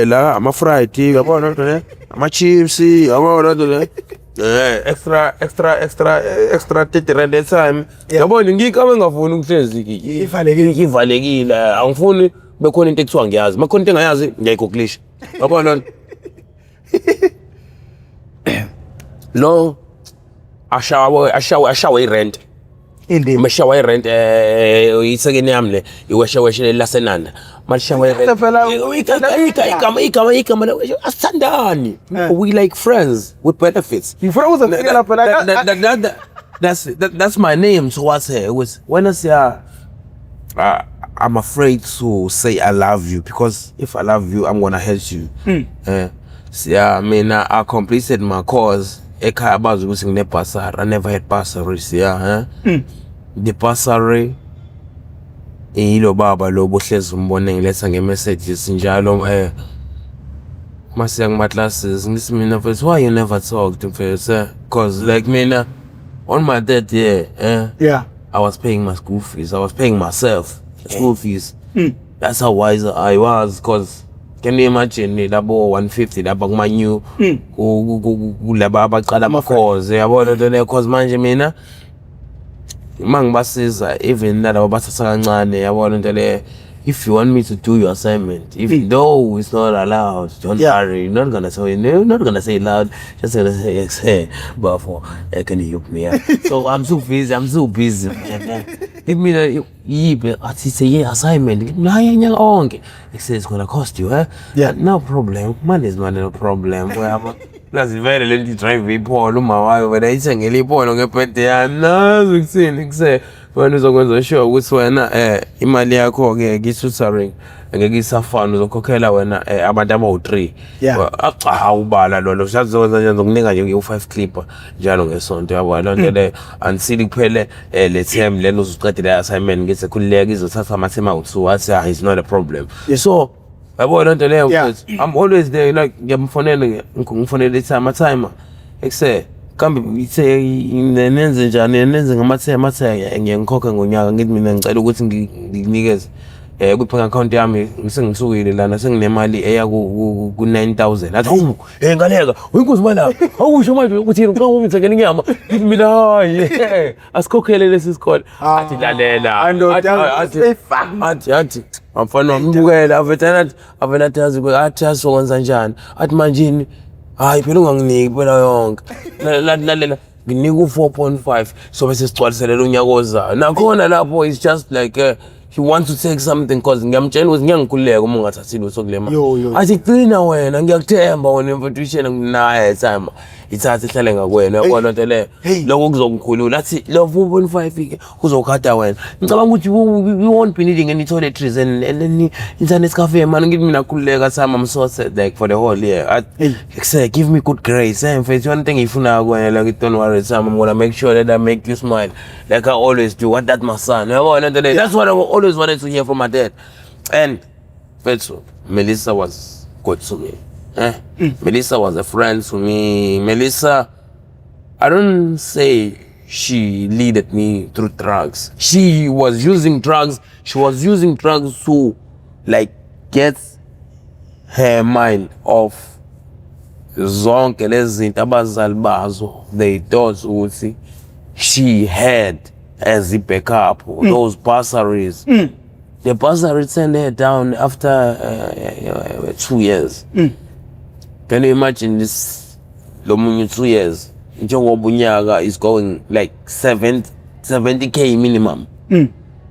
A: la ama-fried yabona into leyo ama-chips yabona into leyo extra 30 rand a time yabona ngikabe ngafuni ukuhlezi ivalekile angifuni bekhona into ekuthiwa ngiyazi makhona into engayazi ngiyayigoglisha yabona lo ashawa irent mashawa irent isekeni yami le iwesheweshe lasenanda mashawa irent igama asithandani we like friends with benefits that's my name so what's here was when I say I'm afraid to say I love you because if I love you I'm gonna hurt you I mean I completed my course ekhaya abazi ukuthi ngine-bursary I never had bursaries the bursary yilo baba lo bohlezi umbone ngiletha nge-messages njalo mase ngama-classes ngithi mina first why you never talked first because like mina on my third year I was paying my school fees I was paying myself school fees that's how wise I was because can you imagine labo 150 laba kuma-new kulaba abaqala ama-course yabona into leyo cause manje mina mangibasiza even nalabo bathatha kancane yabona into leyo if you want me to do your assignment though it's not allowed don't worry you're not gonna say it loud just gonna say yes but for can you help me so I'm so busy if me athi say assignment nyanga onke it says it's gonna cost you no problem money is not a problem plus vele lenti drive ipholo uma wayo wena ithengele ipholo ngebirthday yami nazo kuseni wena uzokwenza sure ukuthi wena imali yakho ke ki-tutoring ngeke isafana uzokhokhela wena abantu abawu-3 awubala lolo sizokwenza nje ngokunika nje u5 clipper njalo ngesonto yabona lonto le until kuphele le term lena uzuqedile assignment ngithi khulileka izothatha ama-term awu2 wathi it's not a problem so yabona lonto leyo I'm always there like ngiyamfonela ngifonela timer ekuse kambe ithe nenze njani nenze ngamathe ngiyakhokha ngonyaka ngithi mina ngicela ukuthi ngikunikeze kwi-bank account yami ngisengisukile lana senginemali eya ku 9,000 athi hawu ngaleka uyinkosi manje awusho manje ukuthi yini uqhamuka ngithengele inyama ngithi mina hayi asikhokhele lesi sikole athi lalela athi amfana wambukela avela athi asokwenza njani athi manjini hayi phela unganginiki phela yonke lalela nginika u4.5 so bese sigcwaliselela unyaka ozayo nakhona lapho it's just like he wants to take something cause ngiyamtshela ukuthi ngiyangikhuleka uma ungathathi lutho kulema athi qina wena ngiyakuthemba wena invitation nginaye time ithathe ihlale ngakwena yabona into le lokho kuzokukhulula athi lo 4.5 ke uzokhada wena ngicabanga ukuthi we won't be needing any toiletries and any internet cafe man ngithi mina khuleka sama I'm so sad like for the whole year say give me good grades and if one thing ifuna kwena like don't worry Sam I'm gonna make sure that I make you smile like I always do what that my son yabona into le that's what I always wanted to hear from my dad and Fetso Melissa was good to me. Melissa was a friend to me. Melissa, I don't say she leaded me through drugs. She was using drugs. She was using drugs to like get her mind off zonke lezinto abazali bazo. They thought ukuthi she had as a backup those bursaries. The bursary turned her down after 2 years. Can you imagine this? Lomunye 2 years. Njengoba unyaka is going like 70k minimum.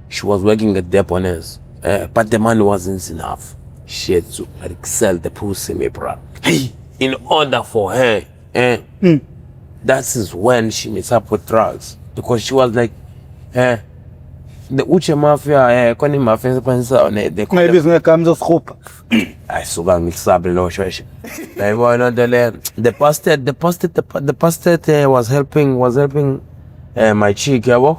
A: She was working at Deponez, but the money wasn't enough. She had to like sell the pussy, me bro. In order for her, that is when she meets up with drugs because she was like, the Uche Mafia, kwani mafia sepanisa the
B: maybe ngekhamza sikhupha
A: ayisuka ngisabe lo shweshe yayibona into le the pastor was helping my chick yabo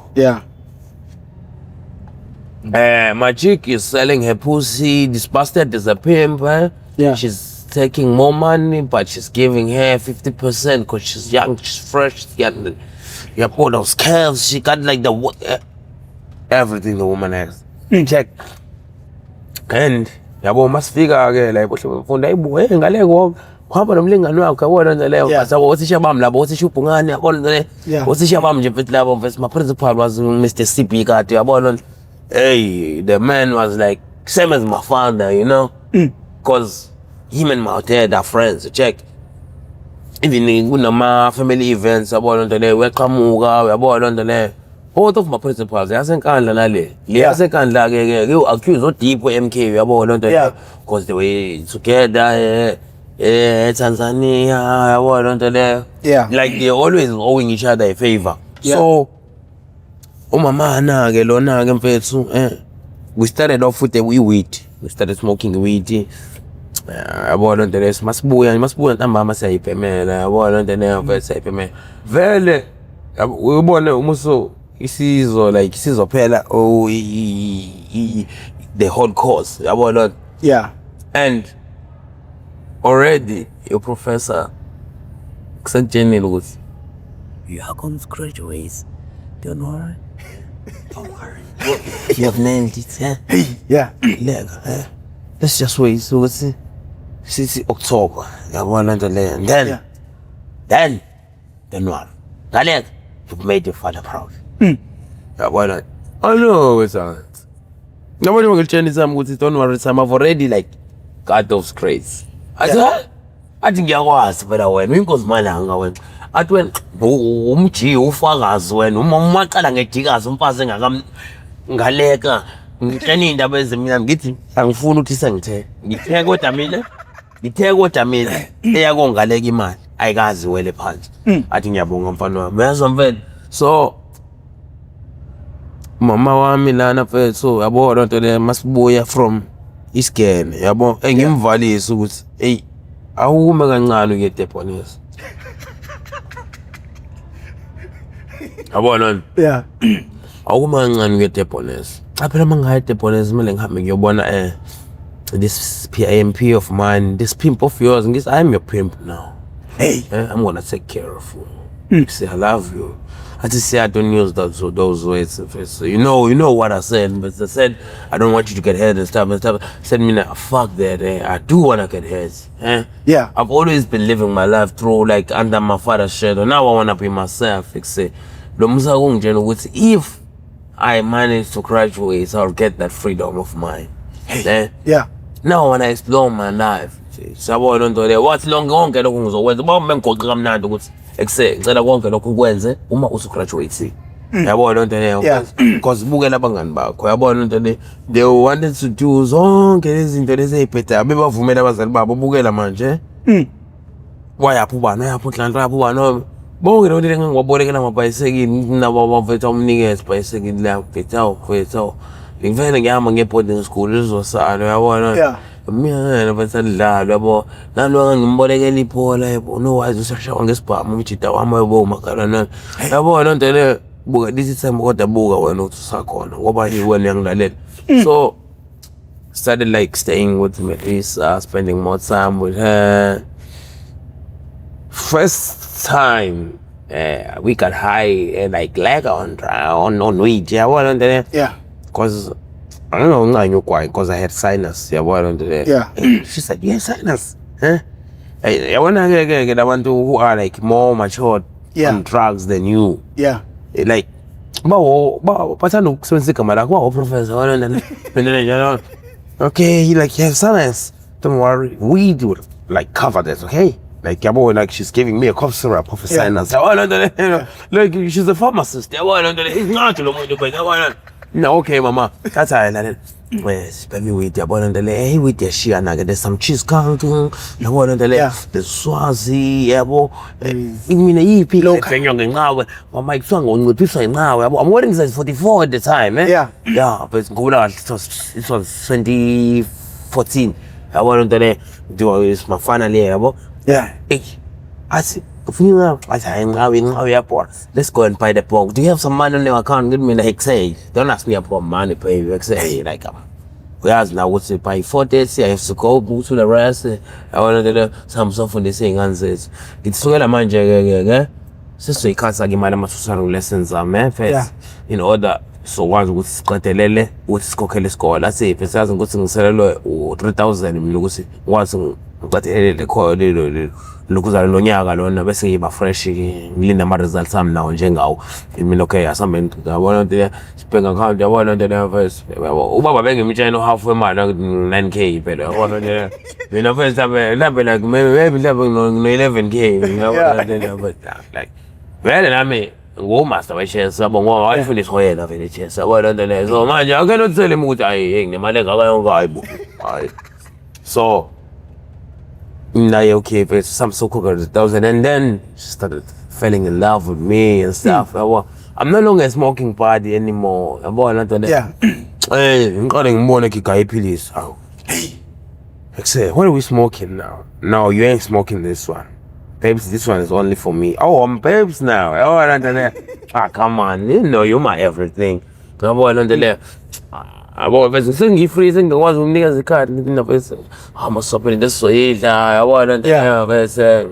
A: my chick is selling her pussy. This bastard is a pimp she's taking more money but she's giving her 50% because she's young, she's fresh, she got all those curves, she got like the everything the woman has. Check. And yabo masifika ke la ifunda ibuye ngale kuhamba nomlingani wakhe yabona nje leyo asabo othisha bami labo othisha ubhungane yabona nje othisha bami nje mfethu labo mfethu my principal was Mr. CP kade yabona hey the man was like same as my father, you know, because him and my dad are friends. Check. Even kunama family events yabona nje le weqhamuka yabona nje le both of my principals yasenkandla nale yasenkandla ke accuse oDeep MK yabona nto because they were together Tanzania yabona nto le like they always owing each other a favor so umama na ke lona ke mfethu we started off with the weed, we started smoking weed yabona nto le masibuya ntambama siyayiphemela yabona nto le mfethu siyayiphemela vele uyibone umuso isizo like isizo phela the whole course yabona and already your professor kusentsheni ukuthi you are going to graduate, don't worry you have nailed it let's just wait so ukuthi sithi October yabona nto le and then don't worry ngaleka you've made your father proud. Why not? I know it's not. Nobody will change some good. Don't worry, some have already like got those grades. I think you was better when we goes malanga when at when umji ufakazi wena uma uqala ngejikazi umfazi ngaleka ngitshena indaba ezimnyama ngithi angifuni ukuthi sengithe ngithe kodwa mina eyakongaleka imali ayikazi wele phansi athi ngiyabonga mfana wami uyazwa mfethu so mama wami lana mfethu yabo lonto le masibuya from isigene yabo engimvalisa ukuthi hey awume kancane uye Deponez yabona awume kancane uye Deponez phela mangaye Deponez kumele ngihambe ngiyobona this PIMP of mine, this pimp of yours, I am your pimp now. Hey, I'm gonna take care of you. Say I love you. I just say I don't use those words. So you know what I said, but I said I don't want you to get hurt and stuff. Said me now, fuck that. I do wanna get hurt.
B: Yeah.
A: I've always been living my life through like under my father's shadow. Now I wanna be myself. Say, if I manage to graduate, I'll get that freedom of mine.
B: Yeah.
A: Now I wanna explore my life. So I don't do that. What's long konke lokho ngizokwenza. Uma mengigoqa kamnandi ukuthi ngicela konke lokho ukwenze uma usugraduate. Yabona lento leyo because bukela abangani bakho. Yabona lento le they wanted to do zonke lezi zinto lezi eziphethayo. Bebavumela abazali babo bukela manje. Wayaphi ubani yaphi uNhlanhla yaphi ubani bonke lento le ngiwabolekela amabhayisikili nabo bafetha umnikeze ibhayisikili la fetha. Ngivele ngihamba nge-boarding school izosala yabona. Mina basadlala yabo nalo ngimbolekela iphola yabo nowazi usashaya ngesibhamu umjida wami yabo makalana yabo lento le buka this time kodwa buka wena uthi usakhona ngoba wena yangilalela. So started like staying with Melissa, spending more time with her. First time we got high like on weed.
B: Yeah.
A: Because I don't know why, because I had sinus.
B: Yeah.
A: She said, you have sinus. I want who are like more matured on drugs than you.
B: Yeah.
A: Like, but I know professor. Okay, he like, you have sinus. Don't worry, we do like cover this, okay? Like she's giving me a cough syrup of sinus. Like she's a pharmacist. It's not. No, okay, mama. That's how I let it. Yes, baby, with your bone and the lay with your shea nugget. There's some cheese carton, the one on the left, the Swazi, yabo. I mean, a EP look. Now, my son on with this now. I'm wearing size 44 at the time, eh? Yeah, but it's good. It was 2014. I wanted to do it my final year, yabo.
B: Yeah.
A: I said, let's go and buy the pork. Do you have some money on your account? Give me like say, don't ask me about money, pay you. Say like whereas now what's it by 4 days? I have to go to the rest. I want to do some stuff on the same answers. It's so a man so you can't say my lessons are man first in order. So once with Scottelele, with Skokele score, let's say if it hasn't got some salary or 3,000, once got the call Lukuza Lonyaga lona bese ngiba fresh ngilinda ama results ami nawo njengawo mina okay asambe yabona nto bank account yabona nto first ubaba bengimtshela half wemali 9k phela yabona nto mina first time like maybe no 11k yabona nto but like vele nami ngomaster we-chess yabo ngoba wayifundiswa ngoyena vele chess yabona nto so manje akelo tsele ukuthi hayi nginemali engaka hayi so okay, but some so-called 1,000, and then she started falling in love with me and stuff. I'm no longer a smoking party anymore.
B: Yeah.
A: Hey, I'm calling more please. I say, what are we smoking now? No, you ain't smoking this one. Babes, this one is only for me. Oh, I'm babes now. Come on, you know you're my everything. Bese sengifreeze ngikwazi ukunika izikhati ngithi bese amasopeni lesoyidla yabona bese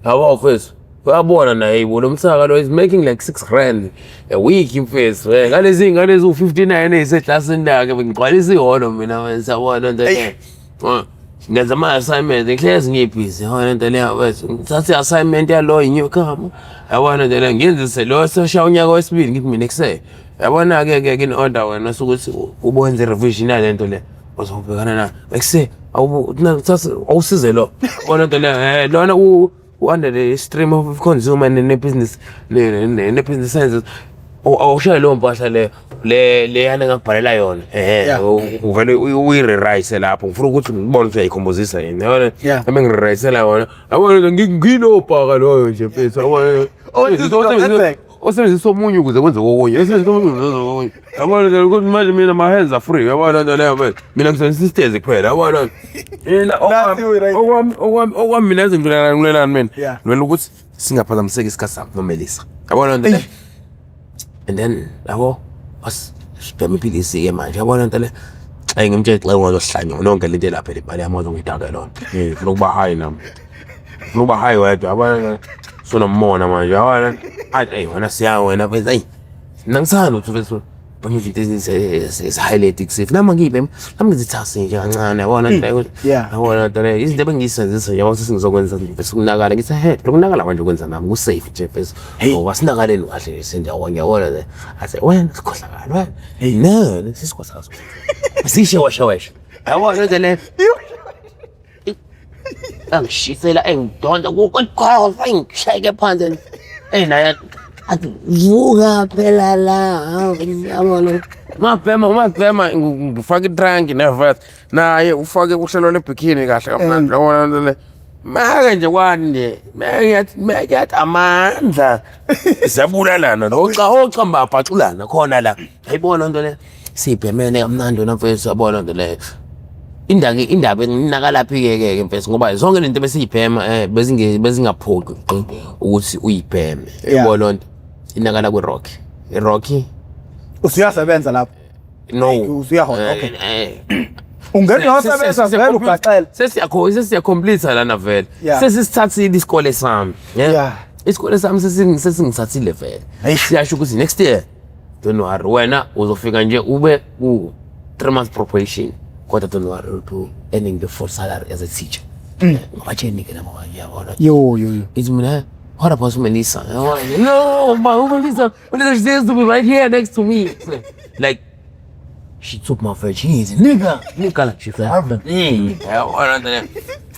A: yabo mfethu uyabona naye lo msaka lo is making like 6 grand a week mfethu ngalezi 59 ezehlasini lakhe ngigcwalisa iholo mina mfethu yabona nto ngenza ama assignment ngihlezi ngibhizi yabona nto leyo mfethu ngithathe assignment yalo inyukama yabona nto leyo ngenzise lo sesha unyaka wesibili ngithi mina ekusay yabona ke in order wena sokuthi ubonze revision yalento le uzobhekana na ekuse awusize lo bona nto le lona under the stream of consumer ne business ne business sciences awushaya lo mpahla le yana ngakubhalela yona uvele uyirewrite lapho ngifuna ukuthi ngibone ukuthi uyayikhombozisa yini yabona nami ngirewrite la yona yabona nginobhaka loyo nje mfethu yabona osebenzisa omunye ukuze kwenze okunye esebenzisa omunye ukuze kwenze okunye yabona ukuthi manje mina my hands are free yabona nto leyo mfethu mina ngisebenzisa isitezi kuphela yabona okwami mina ngilelana mina ngilwela ukuthi singaphazamiseki isikhathi sami noMelisa yabona nto leyo and then yabo sibhema iphilisi-ke manje yabona nto le ngimtshela xa ungazohlanya nonke lento elapha imali yami ozongidake lona ngifuna ukuba high nami ngifuna ukuba high wedwa yabona So nomona manje yabona ayi wena siya wena mfethu ayi nangisana uthi mfethu banye izinto ezi highlight kusef nami ngibe nami ngizithase nje kancane yabona yabona dale izinto ebengiyisenzisa nje awase ngizokwenza bese kunakala ngithi he lokunakala manje ukwenza nami ku safe nje bese ngoba sinakaleni kahle sendawo yabona le ase wena sikhohlakala wena hey no sisikhosazo sishe washa yabona dale angishisela engidonda kukhona ngishayeke phansi naye athi vuka phela la yabona mabhema ngifake idrank nevat naye ufake uhlelo lebikini kahle kamnandi yabona le make nje kwande meke amandla siyabulalana ocamba abhaculana khona la ayibona into le sibhemene kamnandi wena mfethu yabona into le indaba eninakalaphi ke mfethu ngoba zonke izinto besiyibhema bezingaphoqi ukuthi uyibheme yabona lonto inakala ku Rocky
B: usiyasebenza lapho
A: no
B: usiyahola okay ungena wasebenza vele ugaxela
A: sesiyacomplete lana vele sesisithathile isikole sami isikole sami sesingisathathile vele siyasho ukuthi next year don't worry wena uzofika nje ube ku 3 months probation kodwa don't worry to earning the full salary as a teacher ngoba tsheni ke nabo yabona
B: yo
A: it's mina what about Melissa? No, Melissa she says to be right here next to me. Like, she took my virginity. Nigga, like she said.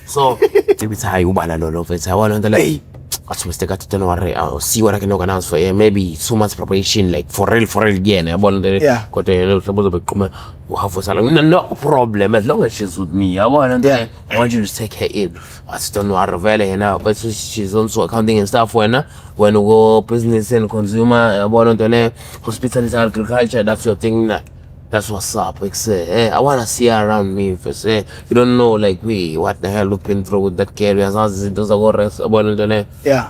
A: So, every time you want to know of it, I want to like, I'll see what I can organize for you. Maybe 2 months preparation, like for real again. I want to supposed to become no problem as long as she's with me. I want you to take her in. I still know how to but she's also accounting and stuff when we go business and consumer. I want to hospitality, agriculture. That's your thing. That's what's up. Like say, I wanna see her around me. If say you don't know, like what the hell looking through with that career?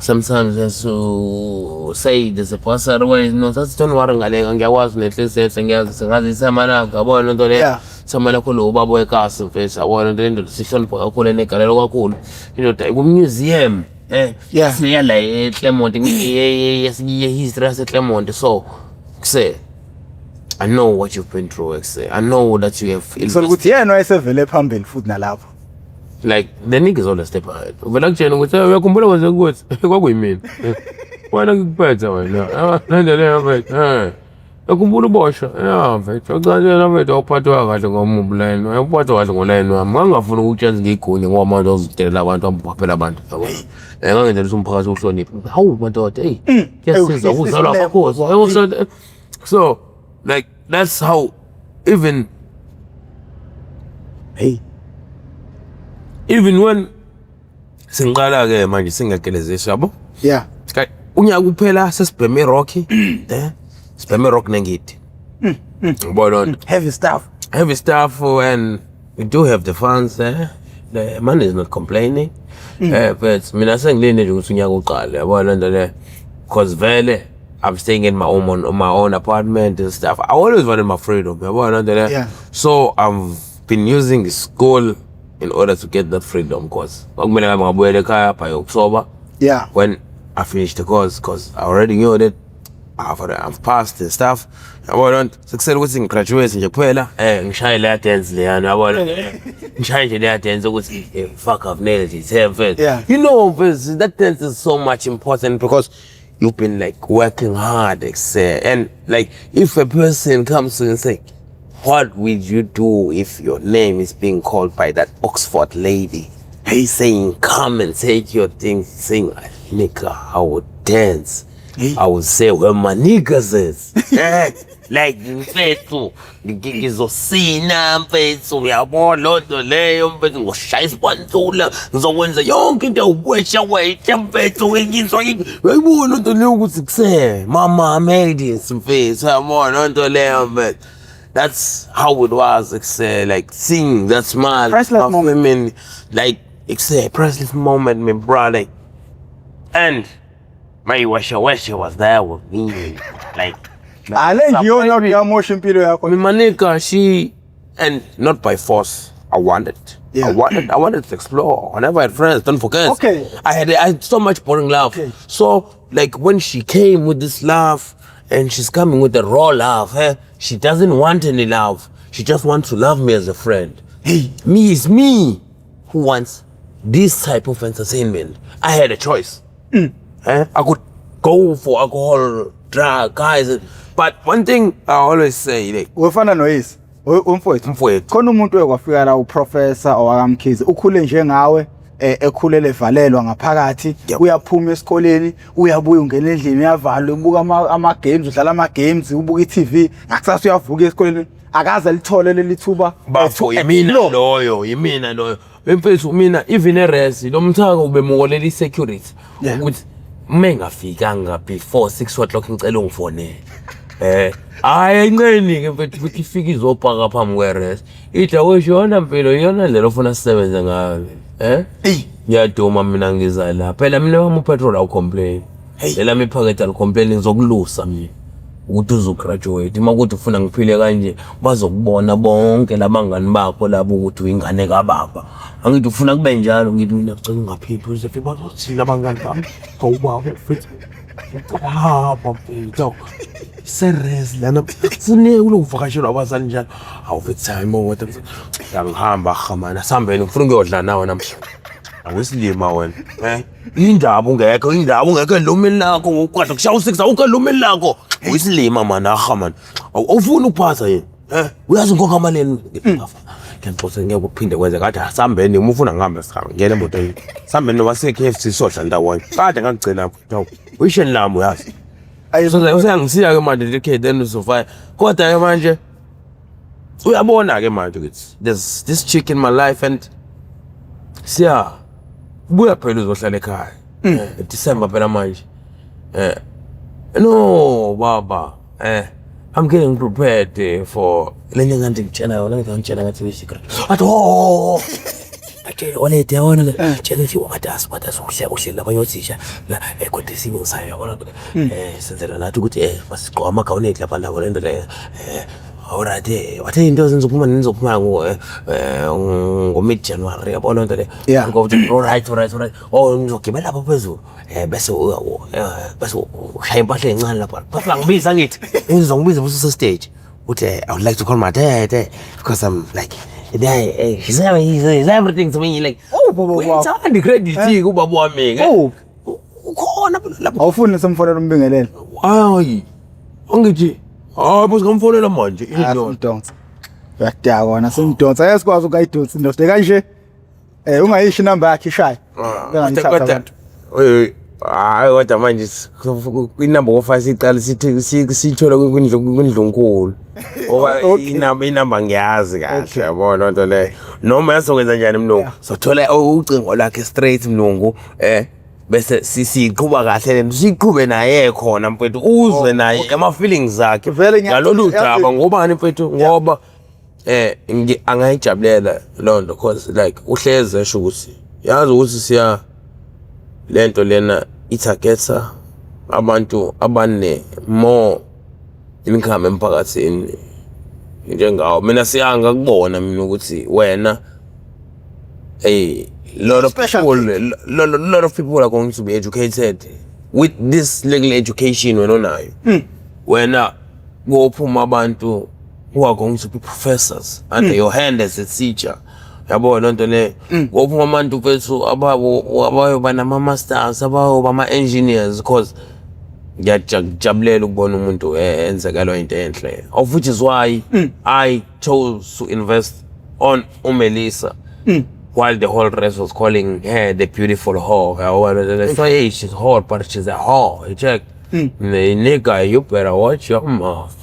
A: Sometimes there's to say there's a person otherwise no. That's don't worry. I was netly said Samana kolo ubabo ekasi face. I want to do decision for kolo nekalo cool. You know, museum.
B: Yeah,
A: like Clermont. Yes, he's dressed at Clermont. So say. I know what you've been through, I know that you have.
B: So ukuthi yena wayesevele phambili futhi nalapho.
A: Like the niggas all the step ahead. Vela kutshena ukuthi uyakhumbula kwenze ukuthi kwakuyimini. Wena ngikuphethe wena. Landele mfethu. Uyakhumbula uboshwa. Mfethu. Ucela mfethu awuphathwa kahle ngomubi line. Uyaphathwa kahle ngoline wami. Ngangafuna ukutshenza ngigunya ngoba manje uzidela abantu ambophaphela abantu. Ngangenzela ukuthi umphakathi uhloniphe. Hawu madoda hey. Kuyasiza ukuzalwa kwakho. So like that's how even when sinqala ke manje singagelezisha yabo unyaka uphela sesibheme Rocky sibheme Rock nengidi ngibona
B: heavy stuff
A: and we do have the funds there. The man is not complaining but mina sengilinde nje ukuthi unyaka uqale yabona lento le because vele I'm staying in my own apartment and stuff. I always wanted my freedom. So I've been using school in order to get that freedom. Cause when I finished the course, cause I already knew that I've passed and stuff. I want success was in graduation. You put ngishayile attends leyana yabona ngishayile le attends ukuthi fuck up nailed it. You know that dance is so much important because you've been like working hard, and like if a person comes to you and say, what would you do if your name is being called by that Oxford lady? He's saying, come and take your things, sing, nigga, I would dance. I would say where my niggas is. Like mfethu ngizosina mfethu uyabona lonto leyo mfethu ngoshaya isibantula ngizokwenza yonke into ukwesha wethe mfethu ngizwa uyayibona lonto leyo ukuthi kuse mama I made it mfethu yabona lonto leyo mfethu. That's how it was, like seeing that smile
B: priceless
A: moment, like it's a priceless moment, my brother. And my washer was there with me, like.
B: My nigga,
A: she, and not by force, I wanted.
B: Yeah.
A: I wanted to explore. Whenever I had friends, don't forget.
B: Okay.
A: I had so much boring love.
B: Okay.
A: So like when she came with this love, and she's coming with the raw love, she doesn't want any love. She just wants to love me as a friend.
B: Hey.
A: Me is me who wants this type of entertainment. I had a choice. I could go for alcohol, drug, guys. But one thing I always say, like,
B: Wefana noyisi. Umfowethu. Khona umuntu oyekwafika la uprofessor owakamkhize. Ukhule njengawe ekhulele valelwa ngaphakathi. Uyaphuma esikoleni, uyabuya ungena endlini uyavala, ubuka ama games, udlala ama games, ubuka iTV. Ngakusasa uyavuka esikoleni. Akaze lithole lelithuba.
A: Bafo yimina loyo. Bemfethu mina even eresi lo mthako ubemukolela isecurity ukuthi mengafikanga before 6 o'clock ngicela ungifone. Hayi inceni ke mfethu ukuthi ifike izopaka phambi kweresi. Idla kweshona mpilo iyona ndlela ofuna sisebenze ngayo. Ngiyaduma mina ngiza la. Phela mina wami upetrol awucomplain. Lela miphakethe alicomplain ngizokulusa mina. Ukuthi uzograduate makuthi ufuna ngiphile kanje bazokubona bonke labangani bakho labo ukuthi uyingane kaBaba. Angithi ufuna kube njalo ngithi mina ngicela ungaphiphi uzefika bazothina abangani bakho awubaba mfethu. Mfethu. Serious lana ufune ukuvakashela abazali njalo awufethu time what ngihamba khamana sambeni ngifuna ukuyodla nawe namhlanje awesilima wena indaba ungekho elomeni lakho ngokwada kushaya u6 awukho elomeni lakho uyisilima mana khamana awufuni ukuphatha yini uyazi ngokho amaleni ngiyaqosa ngeke ukuphinde kwenze kade sambeni uma ufuna ngihambe sihambe ngiyele emotweni sambeni noma se-KFC sodla ndawonye kade ngakugcina uyisheni lami uyazi usengisiya ke manje dedicate uzofaya kodwa ke manje uyabona ke manje ukuthi there's this chick in my life and siya buya phela uzohlala ekhaya December phela manje no baba I'm getting prepared for lenyanga ngitshela yona ngitshela ngathi wesikra athi okay ole deyona le tshela ukuthi wadatha uhle labanye othisha la kodwa sibongayo yabona senzela nathi ukuthi basiqoqa amagawuni ethu lapha labo lento le alright wathe into ezenzokuphuma nizophuma ngo mid January yabona lento le ngokuthi alright ngizogibela lapha phezulu bese ushaya impahla encane lapha bafika ngibiza ngithi ngizongibiza bese stage uthi I would like to call my dad because I'm like he's everything to me like ngithanda credit kubaba wami ke ukhona lapha
B: awufuni simfonela umbingelele
A: hayi angithi bose ngamfonela manje
B: indonsa yakudaka wona simdonsa yasikwazi ukayidonsa ndoste kanje ungayishi number yakhe ishaya
A: kodwa hayi kodwa manje inamba ngo5 siqala sithola kwindlunkulu ngoba inamba ngiyazi kahle yabona lonto le noma yasokwenza njani mlungu sothola ucingo lakhe straight mlungu bese siqhuba kahle lento siqhube naye khona mfethu uzwe naye ama feelings zakhe ngalolu daba ngobani mfethu ngoba angayijabulela lonto because like uhleze esho ukuthi yazi ukuthi siya lento lena ithagetha abantu abane more income emphakathini njengawo mina siyanga kubona mina ukuthi wena lot of people are going to be educated with this legal education wena onayo wena ngophuma abantu who are going to be professors under your hand as a teacher yabo lonto le ngophuma abantu bethu abayo banama masters abayo bama engineers because ngiyajabulela ukubona umuntu enzekalo into enhle of which is why I chose to invest on Melissa while the whole rest was calling her the beautiful whore. So hey, she's hot, but she's a whore. Check. Nigga, you better watch your mouth.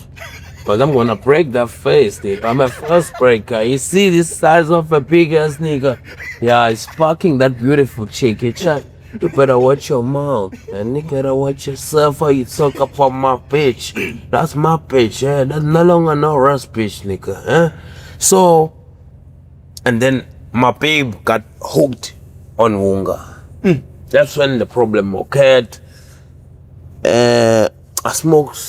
A: But I'm gonna break that face, dude. I'm a first breaker. You see this size of a big ass nigga? Yeah, it's fucking that beautiful chick. Check. You better watch your mouth. And nigga, better watch yourself or you talk about my bitch. That's my bitch, That's no longer no Russ bitch, nigga, So, and then my babe got hooked on Wunga. That's when the problem occurred. I smoked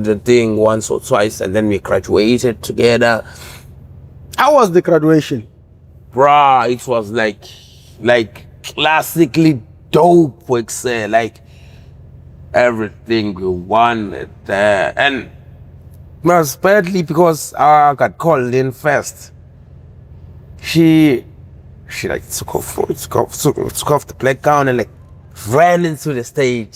A: the thing once or twice, and then we graduated together.
B: How was the graduation?
A: bruh, it was like classically dope work, say, like everything we wanted there. And it was badly because I got called in first. She like took off the black gown and like ran into the stage.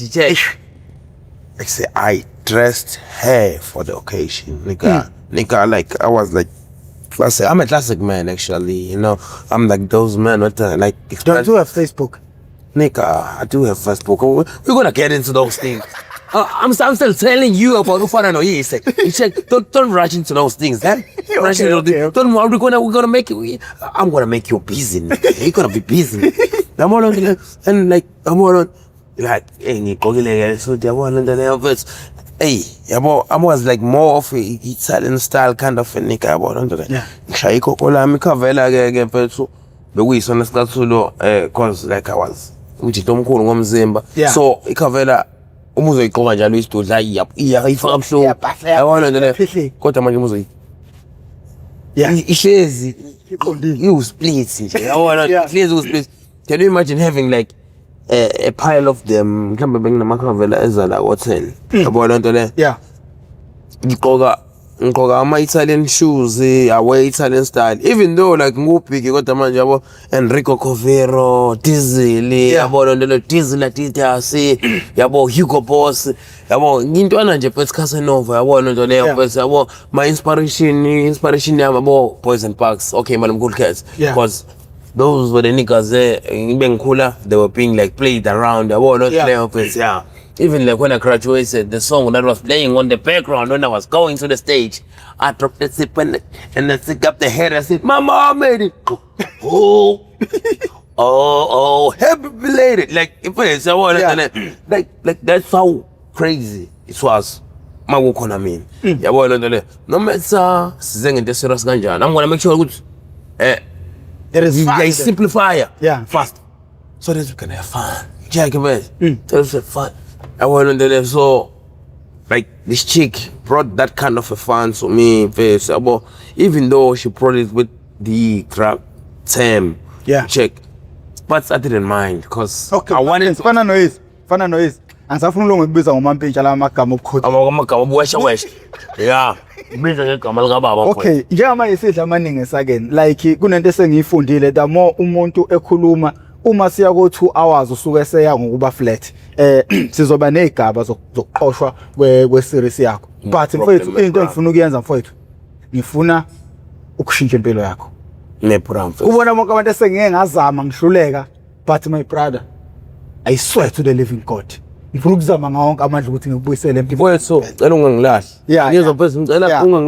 A: Like say I dressed her for the occasion. Nigga, like I was like classic. I'm a classic man actually, you know. I'm like those men with like
B: Don't you have Facebook?
A: Nigga, I do have Facebook. We're gonna get into those things. I'm still telling you about Ufana. Yes, you check. Don't rush into those things. Don't worry. We're gonna make it. I'm gonna make you busy. Nigga. You're gonna be busy. I'm all on, and like I'm all on. Like, hey, so they want on the verse. Hey, I was like more of a Italian style kind of a nigga about under that.
B: Yeah.
A: Shaiko kola mi kavela again, but so the way so cause like I was. Uthi tomkhulu ngomzimba so ikhavela umuzo iqoka njalo isidudla iyayifaka buhlungu yabona nje le kodwa manje umuzo ihlezi iwusplit nje yabona ihlezi usplit. Can you imagine having like a pile of them mhlawumbe benginamakhawela ezala ko10 yabona nto le ngigqoka ama-Italian shoes, I wear Italian style, even though like ngubhiki kodwa manje yabo Enrico Covero, Diesel, yabo lo Diesel Adidas, yabo Hugo Boss, yabo ngintwana nje but Casanova, yabo nto leyo but yabo my inspiration yabo Boys and Parks, okay Madam Cool Cats, because those were the niggas there ngibe ngikhula, they were being like played around, yabo not leyo but even like when I graduated, the song that was playing on the background when I was going to the stage, I dropped the sip and I took up the head. I said, "My mom made it." Oh, happy belated. Like if it's like that's how crazy it was. My work on me. Yeah, boy, no matter singing the serious ganja. I'm gonna make sure it is simplifier.
B: Yeah,
A: fast, so that we can have fun. Jack, tell us fun. I went on there, so like this chick brought that kind of a fun to me, even though she brought it with the crap term, check, but I didn't mind because I wanted to.
B: Fana noise. Ansafuna ulongo ibiza ngomampintshana la magama obukhothi.
A: Amagama obwesha. Yeah. Ibiza ngegama lika baba.
B: Okay, njengoba isidla amaningi sakeni, like kunento esengiyifundile, the more umuntu ekhuluma uma siya ko 2 hours usuke seya ngokuba flat. Sizoba nezigaba zokuqoshwa kwe series yakho. But mfowethu into engifuna ukuyenza mfowethu, ngifuna ukushintsha impilo yakho.
A: Nebrand.
B: Ubona bonke abantu esengike ngazama ngihluleka, but my brother, I swear to the living God, ngifuna ukuzama ngawonke amandla ukuthi ngikubuyisele empilweni.
A: Mfowethu, cela ungangilahli. Ngizophethe ngicela ungangilahli.